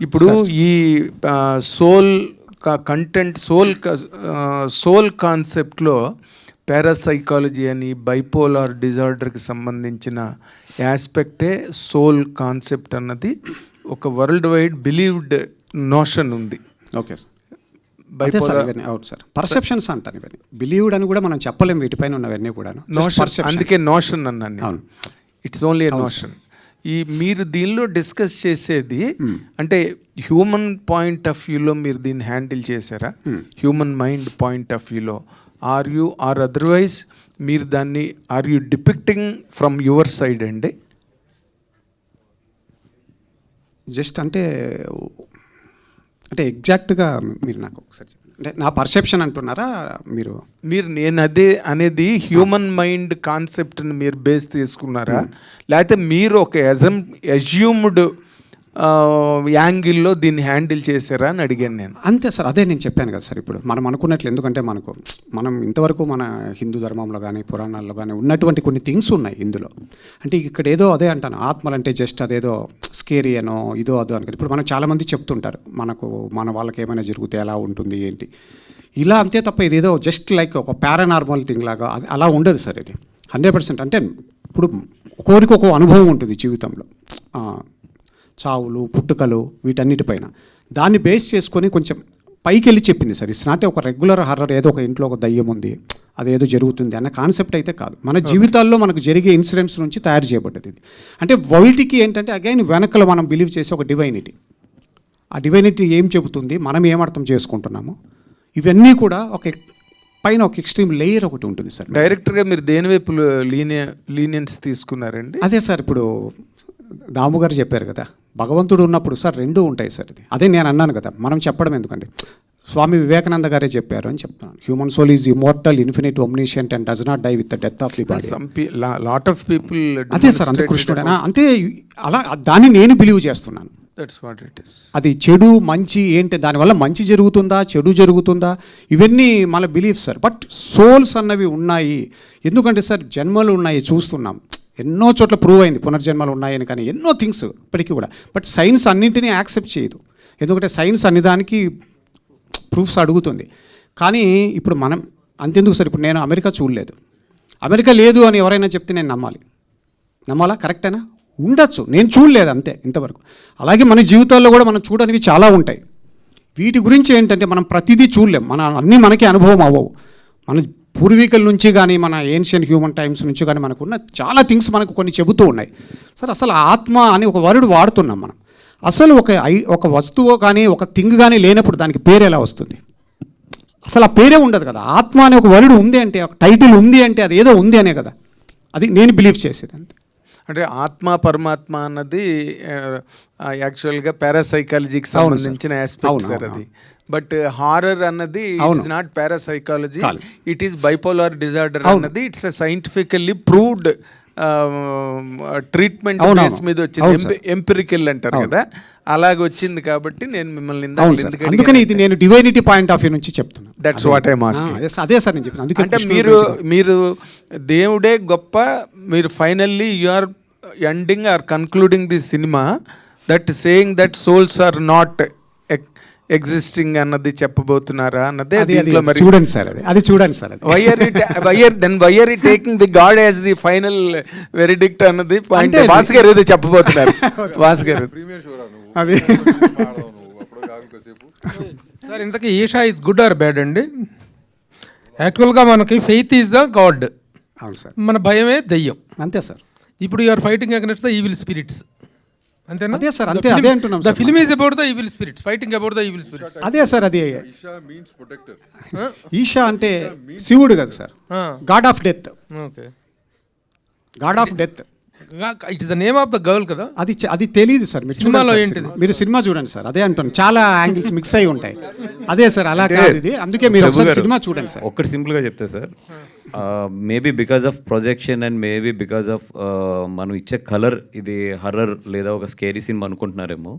ఇప్పుడు ఈ soul content soul కాన్సెప్ట్లో parapsychology అని bipolar డిజార్డర్కి సంబంధించిన యాస్పెక్టే సోల్ కాన్సెప్ట్ అన్నది ఒక వరల్డ్ వైడ్ బిలీవ్డ్ నోషన్ ఉంది. ఓకే సార్, అవును సార్, పర్సెప్షన్స్ అంటాను ఇవన్నీ. బిలీవ్డ్ అని కూడా మనం చెప్పలేం వీటిపైన ఉన్నవన్నీ కూడా. అందుకే నోషన్ అన్నాను. అవును, ఇట్స్ ఓన్లీ ఎ నోషన్. ఈ మీరు దీనిలో డిస్కస్ చేసేది అంటే హ్యూమన్ పాయింట్ ఆఫ్ వ్యూలో మీరు దీన్ని హ్యాండిల్ చేశారా? హ్యూమన్ మైండ్ పాయింట్ ఆఫ్ వ్యూలో ఆర్ అదర్వైజ్ మీరు దాన్ని are you depicting from your side అండి? జస్ట్ అంటే ఎగ్జాక్ట్గా మీరు నాకు ఒకసారి చెప్పండి. అంటే నా పర్సెప్షన్ అంటున్నారా మీరు? నేను అదే అనేది హ్యూమన్ మైండ్ కాన్సెప్ట్ని మీరు బేస్ తీసుకున్నారా, లేకపోతే మీరు ఒక అజ్యూమ్డ్ యాంగిల్లో దీన్ని హ్యాండిల్ చేశారా అని అడిగాను నేను. అంతే సార్, అదే నేను చెప్పాను కదా సార్. ఇప్పుడు మనం అనుకున్నట్లు, ఎందుకంటే మనం ఇంతవరకు మన హిందూ ధర్మంలో కానీ పురాణాల్లో కానీ ఉన్నటువంటి కొన్ని థింగ్స్ ఉన్నాయి ఇందులో. అంటే ఇక్కడ ఏదో అదే అంటాను, ఆత్మలంటే జస్ట్ అదేదో స్కేరీ అనో ఇదో అదో అని. ఇప్పుడు మనం చాలామంది చెప్తుంటారు మన వాళ్ళకి ఏమైనా జరిగితే ఎలా ఉంటుంది ఏంటి ఇలా, అంతే తప్ప ఇదేదో జస్ట్ లైక్ ఒక పారానార్మల్ థింగ్ లాగా అలా ఉండదు సార్. ఇది 100%. అంటే ఇప్పుడు ఒక్కొరికి ఒక్కో అనుభవం ఉంటుంది జీవితంలో, చావులు పుట్టుకలు వీటన్నిటిపైన. దాన్ని బేస్ చేసుకొని కొంచెం పైకి వెళ్ళి చెప్పింది సార్. ఇట్స్ నాట్ ఒక రెగ్యులర్ హర్రర్, ఏదో ఒక ఇంట్లో ఒక దయ్యం ఉంది అదేదో జరుగుతుంది అన్న కాన్సెప్ట్ అయితే కాదు. మన జీవితాల్లో మనకు జరిగే ఇన్సిడెంట్స్ నుంచి తయారు చేయబడ్డది ఇది. అంటే వైటికి ఏంటంటే అగైన్ వెనకలో మనం బిలీవ్ చేసే ఒక డివైనిటీ, ఆ డివైనిటీ ఏం చెబుతుంది, మనం ఏం అర్థం చేసుకుంటున్నాము, ఇవన్నీ కూడా పైన ఒక ఎక్స్ట్రీమ్ లేయర్ ఒకటి ఉంటుంది సార్. డైరెక్టర్గా మీరు దేని వైపు లీనియన్స్ తీసుకున్నారండి? అదే సార్, ఇప్పుడు దాము గారు చెప్పారు కదా, భగవంతుడు ఉన్నప్పుడు సార్ రెండూ ఉంటాయి సార్. ఇది అదే నేను అన్నాను కదా, మనం చెప్పడం ఎందుకంటే స్వామి వివేకానంద గారే చెప్పారు అని చెప్తున్నాను. Human soul is immortal, infinite, omniscient and does not die with the death of the body. Lot of people అదే సార్, అంతే కృష్ణుడేనా అంటే అలా దాన్ని నేను బిలీవ్ చేస్తున్నాను. That's what it is. అది చెడు మంచి ఏంటి, దానివల్ల మంచి జరుగుతుందా చెడు జరుగుతుందా ఇవన్నీ మన బిలీఫ్ సార్. బట్ సోల్స్ అన్నవి ఉన్నాయి. ఎందుకంటే సార్ జన్మలు ఉన్నాయి చూస్తున్నాం, ఎన్నో చోట్ల ప్రూవ్ అయింది పునర్జన్మలు ఉన్నాయని, కానీ ఎన్నో థింగ్స్ ఇప్పటికీ కూడా. బట్ సైన్స్ అన్నింటినీ యాక్సెప్ట్ చేయదు, ఎందుకంటే సైన్స్ అన్ని దానికి ప్రూఫ్స్ అడుగుతుంది. కానీ ఇప్పుడు మనం అంతెందుకు సార్, ఇప్పుడు నేను అమెరికా చూడలేదు, అమెరికా లేదు అని ఎవరైనా చెప్తే నేను నమ్మాలా? కరెక్టేనా? ఉండొచ్చు, నేను చూడలేదు అంతే ఇంతవరకు. అలాగే మన జీవితాల్లో కూడా మనం చూడనివి చాలా ఉంటాయి. వీటి గురించి ఏంటంటే మనం ప్రతిదీ చూడలేం, అన్నీ మనకి అనుభవం అవ్వవు. మన పూర్వీకుల నుంచి కానీ మన ఏన్షియన్ హ్యూమన్ టైమ్స్ నుంచి కానీ మనకున్న చాలా థింగ్స్ మనకు కొన్ని చెబుతూ ఉన్నాయి సార్. అసలు ఆత్మ అని ఒక వర్డ్ వాడుతున్నాం మనం. అసలు ఒక వస్తువు కానీ ఒక థింగ్ కానీ లేనప్పుడు దానికి పేరు ఎలా వస్తుంది? అసలు ఆ పేరే ఉండదు కదా. ఆత్మ అనే ఒక వర్డ్ ఉంది అంటే, ఒక టైటిల్ ఉంది అంటే అది ఏదో ఉంది అనే కదా. అది నేను బిలీవ్ చేసేది అంతే. అంటే ఆత్మ పరమాత్మ అన్నది యాక్చువల్గా పారాసైకాలజీకి సంబంధించిన ఆస్పెక్ట్ సార్ అది. బట్ హారర్ అన్నది it is not parapsychology, it is bipolar disorder అన్నది it's a scientifically proved treatment base మీద వచ్చింది, ఎంపిరికల్ అంటారు కదా, అలాగే వచ్చింది. కాబట్టి నేను మిమ్మల్ని అందుకని ఇది నేను డివైనిటీ పాయింట్ ఆఫ్ వ్యూ నుంచి చెప్తున్నాను. That's what I am asking. అదే సార్ నేను చెప్పాను. అంటే మీరు దేవుడే గొప్ప, మీరు finally you are ending or concluding the cinema that saying that souls are not existing అన్నది చెప్పబోతున్నారా అన్నదే చూడండి సార్. అది చూడండి sir. Why are taking the god as the final verdict అన్నది పాయింట్. వాసు గారు ఏదో చెప్పబోతున్నారు. వాసు గారు అది సార్, ఇంతకీ Eesha is good or bad అండి? యాక్చువల్గా మనకి ఫెయిత్ ఈజ్ ద గాడ్, అవును సార్. మన భయమే దెయ్యం. అంతే సార్. ఇప్పుడు you're fighting against the evil spirits, అంతేనా? అదే సార్, అంతే అదే అంటున్నాం. The film is about the evil spirits, fighting about the evil spirits. అదే సార్, అది ఈషా మీన్స్ ప్రొటెక్టర్. ఈషా అంటే శివుడు కదా sir, god of death. Okay, god of death. It is the name of the girl కదా. అది తెలియదు సార్. మీరు సినిమాలో చూడండి ఏంటిది? సార్, మీరు సినిమా చూడండి సార్. అదే అంటున్నాను, చాలా యాంగిల్స్ మిక్స్ అయి ఉంటాయి. అదే సార్, అలా కాదు ఇది. అందుకే మీరు ఒకసారి సినిమా చూడండి సార్. ఒక్కటి సింపుల్గా చెప్తే sir, maybe because of projection and maybe because of మనం ఇచ్చే కలర్ ఇది హర్రర్ లేదా ఒక స్కేరీ సినిమా అనుకుంటున్నారేమో.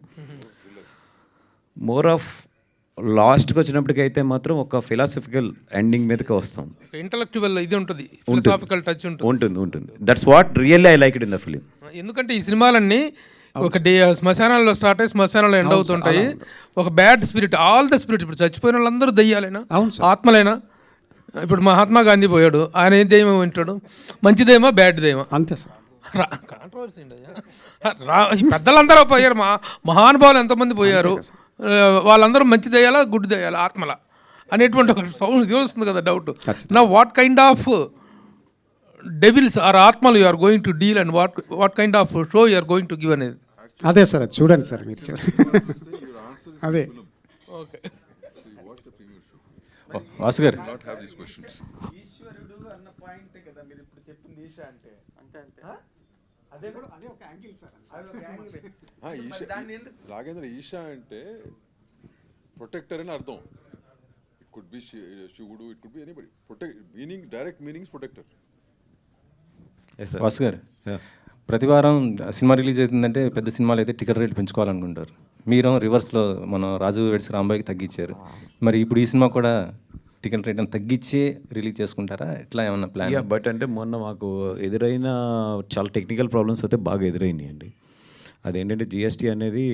మోర్ ఆఫ్ లాస్ట్కి వచ్చినప్పటికైతే మాత్రం ఒక ఫిలాసఫికల్ ఎండింగ్ మీదకి వస్తాం. ఇంటలెక్చువల్ ఇది ఉంటుంది, ఫిలాసాఫికల్ టచ్ ఉంటుంది. That's what really I like it in the film. ఎందుకంటే ఈ సినిమాలన్నీ ఒక శ్మశానాల్లో స్టార్ట్ అయ్యి శ్మశానంలో ఎండ్ అవుతుంటాయి. ఒక bad spirit, all the spirit, ఇప్పుడు చచ్చిపోయిన వాళ్ళందరూ దయ్యాలేనా, ఆత్మలేనా? ఇప్పుడు మహాత్మా గాంధీ పోయాడు, ఆయన ఏం దయ్యమో వింటాడు, మంచిదేమో బ్యాడ్దేమో, అంతే సార్. కాంట్రవర్సీ ఈ పెద్దలందరూ పోయారు, మహానుభావులు ఎంతమంది పోయారు, వాళ్ళందరూ మంచి దయ్యాలా గుడ్ దయ్యాలా ఆత్మల అనేటువంటి ఒక సౌండ్ వస్తుంది కదా, డౌట్. నా what kind of devils are ఆత్మలు you are going to deal and what kind of show you are going to give అనేది. అదే సార్, అది చూడండి సార్ మీరు. అదే ఓకే. వాసు గారు, ఈశ్వరుడు అన్న పాయింట్ కదా మీరు ఇప్పుడు చెప్పింది ఈశా అంటే. అదే కూడా అదే ఒక యాంగిల్ సార్. అది ఒక యాంగిల్. రాఘేంద్ర, ఈషా అంటే ప్రొటెక్టర్ అని అర్థం. ఇట్ కుడ్ బి శివుడు, it could be anybody. Meaning, direct meanings protector. Vasu గారు, ప్రతి వారం సినిమా రిలీజ్ అవుతుందంటే పెద్ద సినిమాలు అయితే టికెట్ రేట్లు పెంచుకోవాలనుకుంటారు. మీరు రివర్స్లో మన రాజు వెడ్స్ రాంబాయికి తగ్గించారు. మరి ఇప్పుడు ఈ సినిమా కూడా టికెట్ రేట్ తగ్గించి రిలీజ్ చేసుకుంటారా? ఎట్లా ఏమన్నా ప్లాన్? బట్ అంటే మొన్న మాకు ఎదురైన చాలా టెక్నికల్ ప్రాబ్లమ్స్ అయితే బాగా ఎదురైనాయి అండి. అదేంటంటే జిఎస్టీ అనేది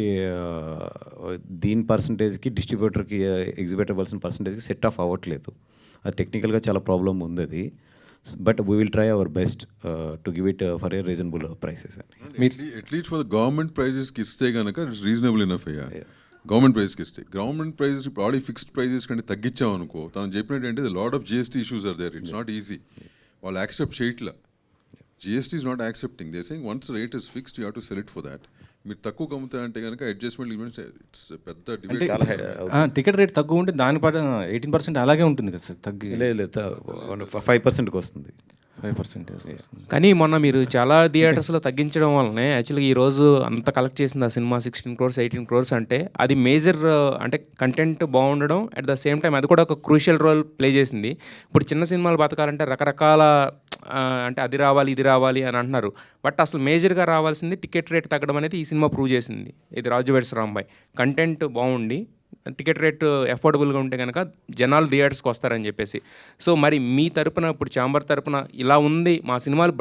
దీని పర్సంటేజ్కి డిస్ట్రిబ్యూటర్కి ఎగ్జిబ్యూటర్ ఇవ్వాల్సిన పర్సంటేజ్కి సెట్ ఆఫ్ అవ్వట్లేదు. అది టెక్నికల్గా చాలా ప్రాబ్లం ఉంది అది. But we will try our best to give it for a reasonable prices. At least for government ప్రైజెస్కి ఇస్తే కనుక ఇట్స్ రీజనబుల్ ఇనఫ్ అయ్యా. గవర్నమెంట్ ప్రైస్కి ఇస్తే, గవర్నమెంట్ ప్రైజెస్ ఇప్పుడు ఆల్రెడీ ఫిక్స్డ్ ప్రైజెస్ కంటే తగ్గించామనుకో, తను చెప్పినట్టు ఏంటి lot of GST issues are there. It's not easy. వాళ్ళు యాక్సెప్ట్ చేయట్లా. GST is not accepting. They saying once rate is fixed you have to sell it for that. మీరు తక్కువ కమ్ముతారంటే కనుక అడ్జస్ట్మెంట్ ఇట్స్ పెద్ద డిబేట్. టికెట్ రేట్ తక్కువ ఉంటే దాని 18% అలాగే ఉంటుంది కదా సార్, తగ్గి లేదు 5%కి వస్తుంది. 5%. కానీ మొన్న మీరు చాలా థియేటర్స్లో తగ్గించడం వల్లనే యాక్చువల్గా ఈరోజు అంత కలెక్ట్ చేసింది ఆ సినిమా 16 crores 18 crores అంటే అది మేజర్, అంటే కంటెంట్ బాగుండడం అట్ ద సేమ్ టైం అది కూడా ఒక క్రూషియల్ రోల్ ప్లే చేసింది. ఇప్పుడు చిన్న సినిమాలు బతకాలంటే రకరకాల అంటే అది రావాలి ఇది రావాలి అని అంటున్నారు. బట్ అసలు మేజర్గా రావాల్సింది టికెట్ రేట్ తగ్గడం అనేది ఈ సినిమా ప్రూవ్ చేసింది. ఇది రాజు వెడ్స్ రాంబాయ్ కంటెంట్ బాగుండి టికెట్ రేట్ అఫోర్డబుల్గా ఉంటే కనుక జనాలు థియేటర్స్కి వస్తారని చెప్పేసి. సో మరి మీ తరపున ఇప్పుడు ఛాంబర్ తరపున ఇలా ఉంది, మా సినిమాలు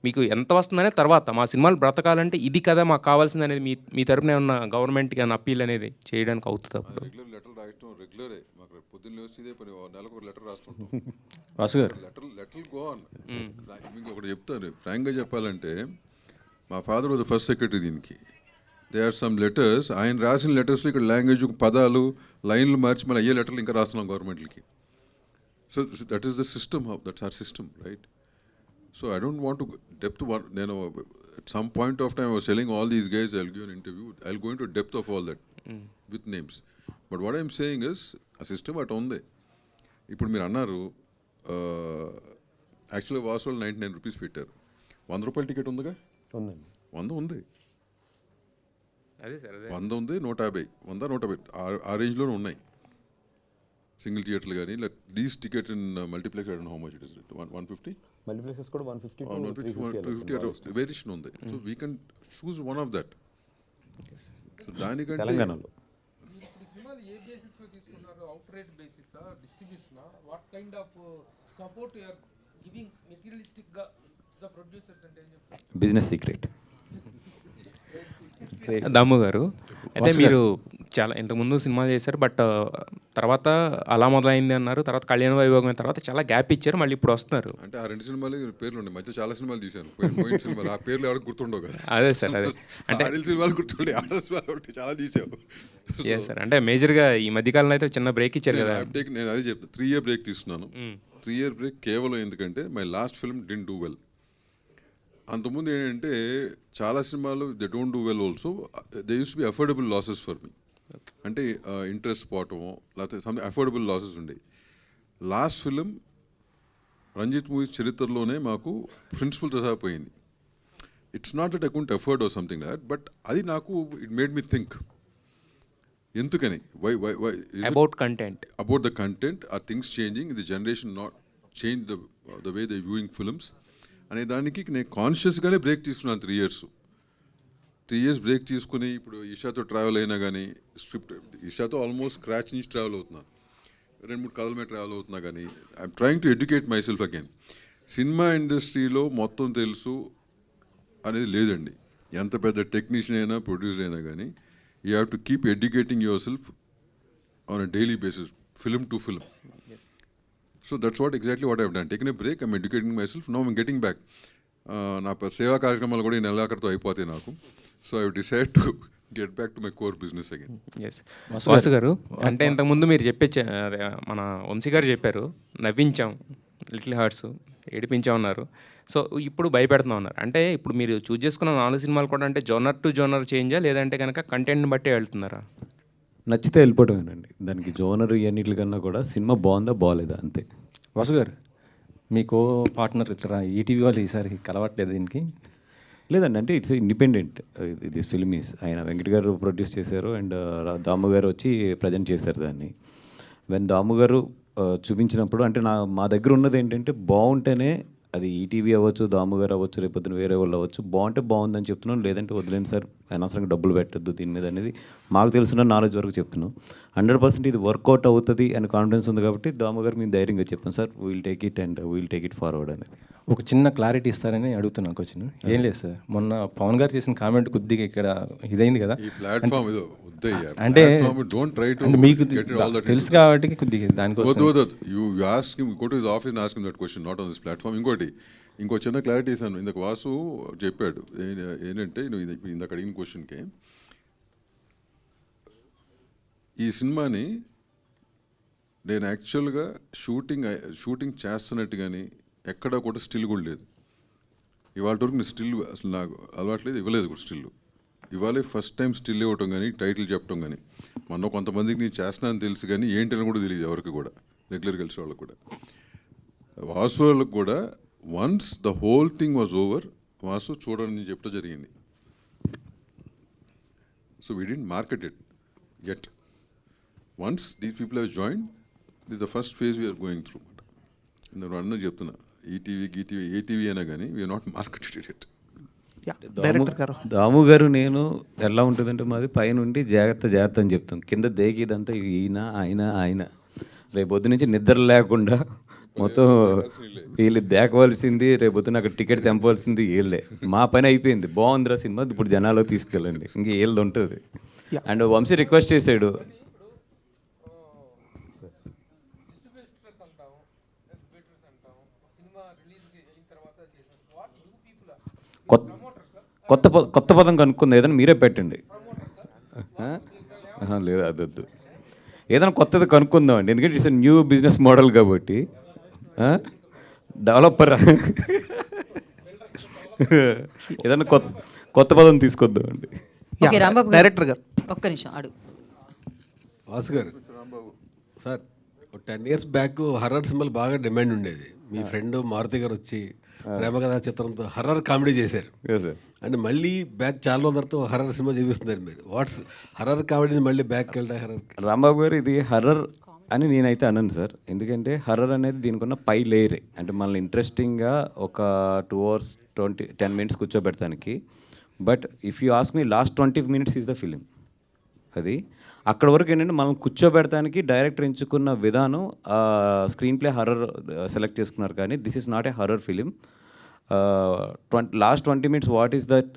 మీకు ఎంత వస్తుందనే తర్వాత మా సినిమాలు బ్రతకాలంటే ఇది కదా మాకు కావాల్సింది అనేది మీ తరపున ఏమన్నా గవర్నమెంట్కి ఏమన్నా అప్పీల్ అనేది చేయడానికి అవుతుంది? అప్పుడు లెటర్ రాయటం రెగ్యులరే. మాకు పొద్దున్న వచ్చి ఇదే పని, నెలకు ఒక లెటర్ రాస్తుంటాం. వాసు గారు, లెటర్ గో ఆన్. మీకు ఒకటి చెప్తాను, ఫ్రాంక్గా చెప్పాలంటే మా ఫాదర్ వాజ్ ఫస్ట్ సెక్రటరీ దీనికి. దే ఆర్ సమ్ లెటర్స్, ఆయన రాసిన లెటర్స్లో ఇక్కడ లాంగ్వేజ్ పదాలు లైన్లు మార్చి మళ్ళీ అయ్యే లెటర్లు ఇంకా రాస్తున్నాం గవర్నమెంట్కి. So that is the system, that's our system, right? So I don't want to depth. నేను at some point of time I was telling all these guys I'll give an interview, I'll go into depth of all that with names. But what I'm saying is a system at ఉంది. ఇప్పుడు మీరు అన్నారు యాక్చువల్గా వాసులు 99 rupees పెట్టారు. 100 రూపాయల ticket ఉందిగా, 100 ఉంది, 100 ఉంది, 150, 100, 150 ఆ రేంజ్లోనే ఉన్నాయి సింగిల్ థియేటర్లు. కానీ least ticket in multiplex I don't know how much it is. 150 multiplexes కూడా 150 150 వేరియేషన్ ఉంది. So we can choose one of that. So దానికంటే తెలంగాణలో సినిమాలు ఏ బేసిస్లో తీసుకున్నారు? Out rate basis, distribution, what kind of support you are giving మెటీరియలిస్టిక్గా the producers అంటే ఏం చెప్తారు? Business secret. దమ్ము గారు, అయితే మీరు చాలా ఇంతకుముందు సినిమా చేశారు, బట్ తర్వాత అలా మొదలైంది అన్నారు, తర్వాత కళ్యాణ వైభోగం తర్వాత చాలా గ్యాప్ ఇచ్చారు, మళ్ళీ ఇప్పుడు వస్తున్నారు. అంటే ఆ 2 సినిమాలు పేర్లు ఉన్నాయి, మధ్య చాలా సినిమాలు తీశాను, పోయిన సినిమాలు ఆ పేర్లు ఎవరికి గుర్తుండవు కదా. అదే సార్, అదే అంటే సినిమాలు గుర్తుండే, ఆడ సినిమాలు చాలా తీసావు. సార్ అంటే మేజర్గా ఈ మధ్యకాలంలో అయితే చిన్న బ్రేక్ ఇచ్చారు కదా. నేను అదే చెప్తాను, 3 year బ్రేక్ తీసుకున్నాను. 3 year బ్రేక్ కేవలం ఎందుకంటే my last film did do well. అంతకుముందు ఏంటంటే చాలా సినిమాలు they don't do well also, they use be affordable losses for me. అంటే ఇంట్రెస్ట్ పోవటమో లేకపోతే సంథింగ్ అఫోర్డబుల్ లాసెస్ ఉండేవి. లాస్ట్ ఫిలిం రంజిత్ మూవీస్ చరిత్రలోనే మాకు ప్రిన్సిపల్తో సహా పోయింది. It's not that I couldn't afford or something like that, but అది నాకు ఇట్ మేడ్ మీ థింక్ ఎందుకని why about the content or things changing, the generation not change the way they viewing films అనే దానికి నేను కాన్షియస్గానే break తీసుకున్నాను. 3 years break తీసుకుని ఇప్పుడు ఈషాతో travel అయినా కానీ స్క్రిప్ట్ ఈషాతో ఆల్మోస్ట్ స్క్రాచ్ నుంచి ట్రావెల్ అవుతున్నాను, 2-3 కథల మీద ట్రావెల్ అవుతున్నా కానీ I'm trying to educate my self again. Cinema ఇండస్ట్రీలో మొత్తం తెలుసు అనేది లేదండి. ఎంత పెద్ద టెక్నీషియన్ అయినా ప్రొడ్యూసర్ అయినా కానీ you have to keep educating yourself on a daily basis, film to film. So that's what exactly what I've done. Taken a break, I'm educating myself, now I'm getting back. నా సేవా కార్యక్రమాలు కూడా ఈ నెలాఖరుతో అయిపోతాయి నాకు. So I decide to get back to my core business again. Yes Vasu garu, అంటే ఇంతకుముందు మీరు మన వంశీ గారు చెప్పారు నవ్వించాం, లిటిల్ హార్ట్స్ ఏడిపించాం అన్నారు. సో ఇప్పుడు భయపెడుతున్నాం అన్నారు. అంటే ఇప్పుడు మీరు చూజ్ చేసుకున్న 4 సినిమాలు కూడా అంటే జోనర్ టు జోనర్ చేంజా, లేదంటే కనుక కంటెంట్ని బట్టి వెళ్తున్నారా? నచ్చితే వెళ్ళిపోవటమేనండి. దానికి జోనర్ ఇవన్నిటికన్నా కూడా సినిమా బాగుందా బాగాలేదా అంతే. వాసు గారు, మీకు పార్ట్నర్ ఇట్లా ఈటీవీ వాళ్ళు ఈసారి కలవట్లేదు దీనికి? లేదండి, అంటే it's independent this film is. ఆయన వెంకట్ గారు ప్రొడ్యూస్ చేశారు అండ్ దాము గారు వచ్చి ప్రజెంట్ చేశారు దాన్ని. వెన్ దాము గారు చూపించినప్పుడు అంటే మా దగ్గర ఉన్నది ఏంటంటే బాగుంటేనే, అది ఈటీవీ అవ్వచ్చు, దాము గారు అవ్వచ్చు, రేపొద్దున వేరే వాళ్ళు అవ్వచ్చు, బాగుంటే బాగుందని చెప్తున్నాను, లేదంటే వదిలేండి సార్, అనవసరంగా డబ్బులు పెట్టద్దు దీని మీద అనేది మాకు తెలిసిన నాలెడ్జ్ వరకు చెప్తున్నాం. 100% ఇది వర్కౌట్ అవుతుంది అని కాన్ఫిడెన్స్ ఉంది కాబట్టి దాము గారు మేము ధైర్యంగా చెప్పాం, sir will take it and will take it forward అనేది. ఒక చిన్న క్లారిటీ ఇస్తారని అడుగుతున్నాను క్వశ్చన్. ఏం లేదు సార్, మొన్న పవన్ గారు చేసిన కామెంట్ కొద్దిగా ఇక్కడ ఇదైంది కదా, అంటే మీకు తెలుసు కాబట్టి కొద్దిగా దానికోసం ఇంకో చిన్న క్లారిటీ ఇస్తాను. ఇందాక వాసు చెప్పాడు ఏంటంటే, నువ్వు ఇందాక అడిగిన క్వశ్చన్కి, ఈ సినిమాని నేను యాక్చువల్గా షూటింగ్ చేస్తున్నట్టు కానీ ఎక్కడా కూడా స్టిల్ కూడా లేదు. ఇవాళ వరకు నేను స్టిల్ అసలు నాకు అలవాట్లేదు, ఇవ్వలేదు కూడా స్టిల్. ఇవాళే ఫస్ట్ టైం స్టిల్ ఇవ్వటం కానీ టైటిల్ చెప్పడం కానీ. మొన్న కొంతమందికి నేను చేస్తున్నాను తెలుసు కానీ ఏంటని కూడా తెలియదు ఎవరికి కూడా, రెగ్యులర్ కలిసి వాళ్ళకి కూడా. వాసు వాళ్ళకి కూడా once the whole thing was over, Vasu చూడని చెప్పడం జరిగింది. So we didn't market it yet. Once these people have joined, this is the first phase we are going through. నేను అన్న చెప్తున్నా, ఈటీవీ ఏటీవీ అయినా కానీ వీఆర్ నాట్ మార్కెటెడ్ ఇట్. దాము గారు నేను ఎలా ఉంటుందంటే మాది పైనుండి జాగ్రత్త అని చెప్తాం, కింద దేగిదంతా ఆయన రేపొద్దు నుంచి నిద్ర లేకుండా మొత్తం వీళ్ళు దేకవలసింది, రేపొద్దున అక్కడ టికెట్ తెంపవలసింది వీళ్ళే. మా పని అయిపోయింది, బాగుందిరా సినిమా, ఇప్పుడు జనాల్లో తీసుకెళ్ళండి, ఇంక వీళ్ళది ఉంటుంది. అండ్ వంశీ రిక్వెస్ట్ చేశాడు, కొత్త పదం కనుక్కుంది, ఏదైనా మీరే పెట్టండి. లేదు అదొద్దు, ఏదైనా కొత్తది కనుక్కుందామండి, ఎందుకంటే ఇట్స్ న్యూ బిజినెస్ మోడల్ కాబట్టి. డెవలపర్ ఏదైనా కొత్త పదం తీసుకొద్దామండి. డైరెక్టర్ గారు ఒక్క నిమిషం అడుగు. వాసు గారు, సార్ 10 years బ్యాక్ హర్రర్ సినిమాలు బాగా డిమాండ్ ఉండేది. మీ ఫ్రెండ్ మారుతి గారు వచ్చి ప్రేమ కథా చిత్రంతో హర్రర్ కామెడీ చేశారు. అంటే మళ్ళీ బ్యాక్ చాలా రోజుల తర్వాత హర్రర్ సినిమా చూపిస్తున్నారు మీరు. వాట్స్ హర్రర్ కామెడీ మళ్ళీ బ్యాక్ వెళ్ళా హర్రర్? రాంబాబు గారు, ఇది హర్రర్ అని నేనైతే అనను సార్, ఎందుకంటే హర్రర్ అనేది దీనికి ఉన్న పై లేయరే. అంటే మనల్ని ఇంట్రెస్టింగ్గా ఒక 2 hours 10 minutes కూర్చోబెడతానికి. But if you ask me last 20 minutes is the film. అది అక్కడ వరకు ఏంటంటే మనం కూర్చోబెడతానికి డైరెక్టర్ ఎంచుకున్న విధానం, స్క్రీన్ ప్లే హర్రర్ సెలెక్ట్ చేసుకున్నారు, కానీ this is not a horror film. Last 20 minutes what is that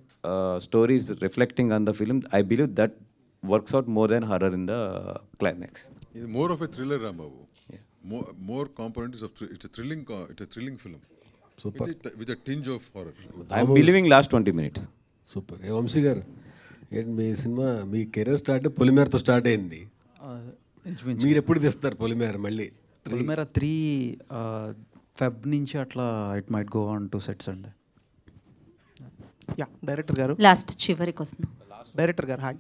story is reflecting on the film. I believe that works out more than horror in the climax. ఇది more of a thriller Rambabu. More components of it's thrilling film. Super, with a tinge of horror. I am believing last 20 minutes. Super. Vamsi గారు, ఏంటి మీ సినిమా, మీ career start పొలిమేరతో start అయింది. మీరు ఎప్పుడు తీస్తారు పొలిమేర? మళ్ళీ పొలిమేర 3 ఫెబ్ నుంచి అట్లా it might go on to sets అండి. యా డైరెక్టర్ గారు, లాస్ట్ చివరికి వస్తున్నాం. డైరెక్టర్ గారు హాయ్.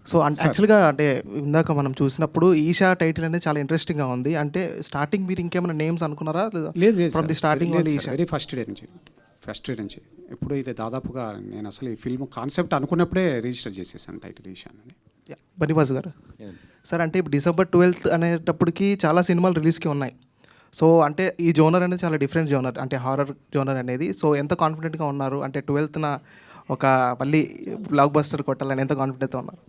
సో యాక్చువల్గా అంటే ఇందాక మనం చూసినప్పుడు ఈషా టైటిల్ అనేది చాలా ఇంట్రెస్టింగ్గా ఉంది. అంటే స్టార్టింగ్ మీరు ఇంకేమైనా నేమ్స్ అనుకున్నారా? లేదు from the starting Eesha very first day నుంచి ఇప్పుడు ఇది దాదాపుగా నేను అసలు ఈ ఫిల్మ్ కాన్సెప్ట్ అనుకున్నప్పుడే రిజిస్టర్ చేసేసాను టైటిల్ ఈషా అని. బనివాస్ గారు సార్, అంటే ఇప్పుడు December 12th అనేటప్పటికి చాలా సినిమాలు రిలీజ్కి ఉన్నాయి. సో అంటే ఈ జోనర్ అనేది చాలా డిఫరెంట్ జోనర్, అంటే హారర్ జోనర్ అనేది. సో ఎంత కాన్ఫిడెంట్గా ఉన్నారు అంటే 12th ఒక మళ్ళీ బ్లాక్ బస్టర్ కొట్టాలని ఎంత కాన్ఫిడెంట్గా ఉన్నారు?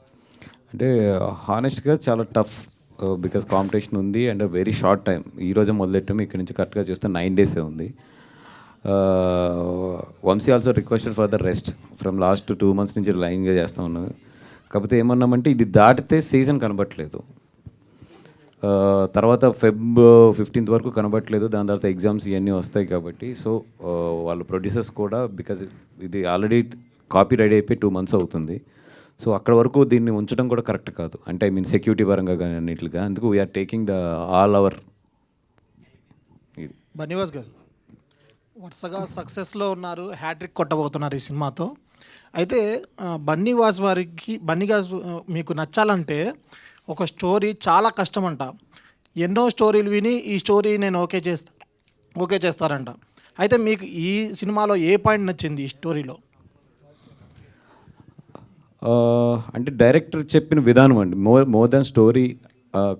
అంటే హానెస్ట్గా చాలా టఫ్ బికాస్ కాంపిటీషన్ ఉంది అండ్ వెరీ షార్ట్ టైం. ఈరోజే మొదలెట్టాము, ఇక్కడ నుంచి కరెక్ట్గా చూస్తే 9 days ఉంది. Vamsi also requested for the rest from last 2 months నుంచి లైన్గా చేస్తూ ఉన్నాను. కాకపోతే ఏమన్నామంటే ఇది దాటితే సీజన్ కనబట్టలేదు, తర్వాత Feb 15th వరకు కనబట్టలేదు, దాని తర్వాత ఎగ్జామ్స్ ఇవన్నీ వస్తాయి కాబట్టి. సో వాళ్ళ ప్రొడ్యూసర్స్ కూడా బికాజ్ ఇది ఆల్రెడీ కాపీ రెడీ అయిపోయి 2 months అవుతుంది. సో అక్కడ వరకు దీన్ని ఉంచడం కూడా కరెక్ట్ కాదు, అంటే ఐ మీన్ సెక్యూరిటీ పరంగా కానీ అన్నిట్లుగా. అందుకు we are taking the all our. ఇది బనివాస్ గారు వరుసగా సక్సెస్లో ఉన్నారు, హ్యాట్రిక్ కొట్టబోతున్నారు ఈ సినిమాతో. అయితే బన్నీ గారు మీకు నచ్చాలంటే ఒక స్టోరీ చాలా కష్టమంట. ఎన్నో స్టోరీలు విని ఈ స్టోరీ నేను ఓకే చేస్తారంట. అయితే మీకు ఈ సినిమాలో ఏ పాయింట్ నచ్చింది ఈ స్టోరీలో? అంటే డైరెక్టర్ చెప్పిన విధానం అండి, మోర్ దాన్ స్టోరీ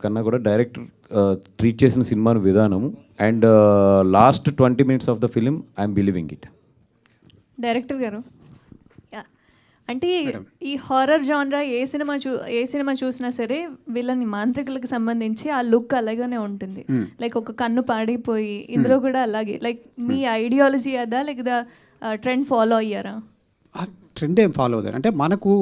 కన్నా కూడా డైరెక్టర్ ట్రీట్ చేసిన సినిమాను విధానము. And last 20 minutes of the film I'm believing it. Director గారు, అంటే ఈ హారర్ జానరా ఏ సినిమా చూసినా సరే వీళ్ళని మాంత్రికులకు సంబంధించి ఆ లుక్ అలాగనే ఉంటుంది. లైక్ ఒక కన్ను పాడిపోయి ఇందులో కూడా అలాగే. లైక్ మీ ఐడియాలజీ అదా లేదా ట్రెండ్ ఫాలో అయ్యారా? ట్రెండ్ ఏం ఫాలో అవుతారు అంటే మనకు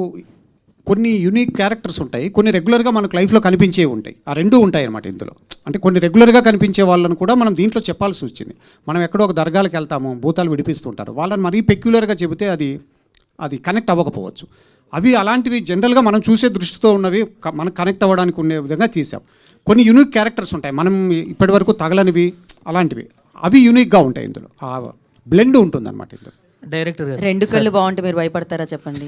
కొన్ని యూనిక్ క్యారెక్టర్స్ ఉంటాయి, కొన్ని రెగ్యులర్గా మనకు లైఫ్లో కనిపించేవి ఉంటాయి. ఆ రెండూ ఉంటాయి అన్నమాట ఇందులో. అంటే కొన్ని రెగ్యులర్గా కనిపించే వాళ్ళని కూడా మనం దీంట్లో చెప్పాల్సి వచ్చింది. మనం ఎక్కడో ఒక దర్గాలకు వెళ్తాము, భూతాలు విడిపిస్తుంటారు, వాళ్ళని మరీ పెక్యులర్గా చెబితే అది కనెక్ట్ అవ్వకపోవచ్చు. అవి అలాంటివి జనరల్గా మనం చూసే దృష్టితో ఉన్నవి మనకు కనెక్ట్ అవ్వడానికి ఉండే విధంగా తీసాం. కొన్ని యూనిక్ క్యారెక్టర్స్ ఉంటాయి మనం ఇప్పటివరకు తగలనివి, అలాంటివి అవి యూనిక్గా ఉంటాయి ఇందులో. ఆ బ్లెండ్ ఉంటుంది అనమాట ఇందులో. డైరెక్టర్ గారు, 2 కళ్ళు బాగుంటే మీరు భయపడతారా చెప్పండి.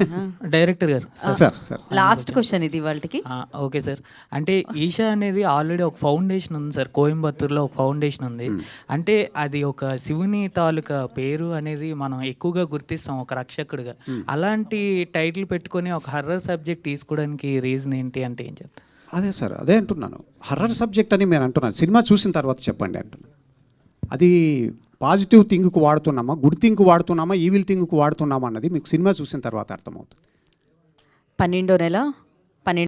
డైరెక్టర్ గారు సార్ లాస్ట్ క్వశ్చన్ ఇది వాళ్ళకి. ఓకే సార్, అంటే ఈషా అనేది ఆల్రెడీ ఒక ఫౌండేషన్ ఉంది సార్, కోయంబత్తూర్లో ఒక ఫౌండేషన్ ఉంది. అంటే అది ఒక శివుని తాలూకా పేరు అనేది మనం ఎక్కువగా గుర్తిస్తాం ఒక రక్షకుడిగా. అలాంటి టైటిల్ పెట్టుకొని ఒక హర్రర్ సబ్జెక్ట్ తీసుకోవడానికి రీజన్ ఏంటి అంటే ఏం చెప్తారు? అదే సార్, అదే అంటున్నాను, హర్రర్ సబ్జెక్ట్ అని నేను అంటున్నాను. సినిమా చూసిన తర్వాత చెప్పండి అంటున్నాను. అది పాజిటివ్ థింగ్కు వాడుతున్నామా, గుడ్ థింగ్కు వాడుతున్నామా, ఈవిల్ థింగ్కు వాడుతున్నామా అన్నది మీకు సినిమా చూసిన తర్వాత అర్థమవుతుంది. 12వ నెల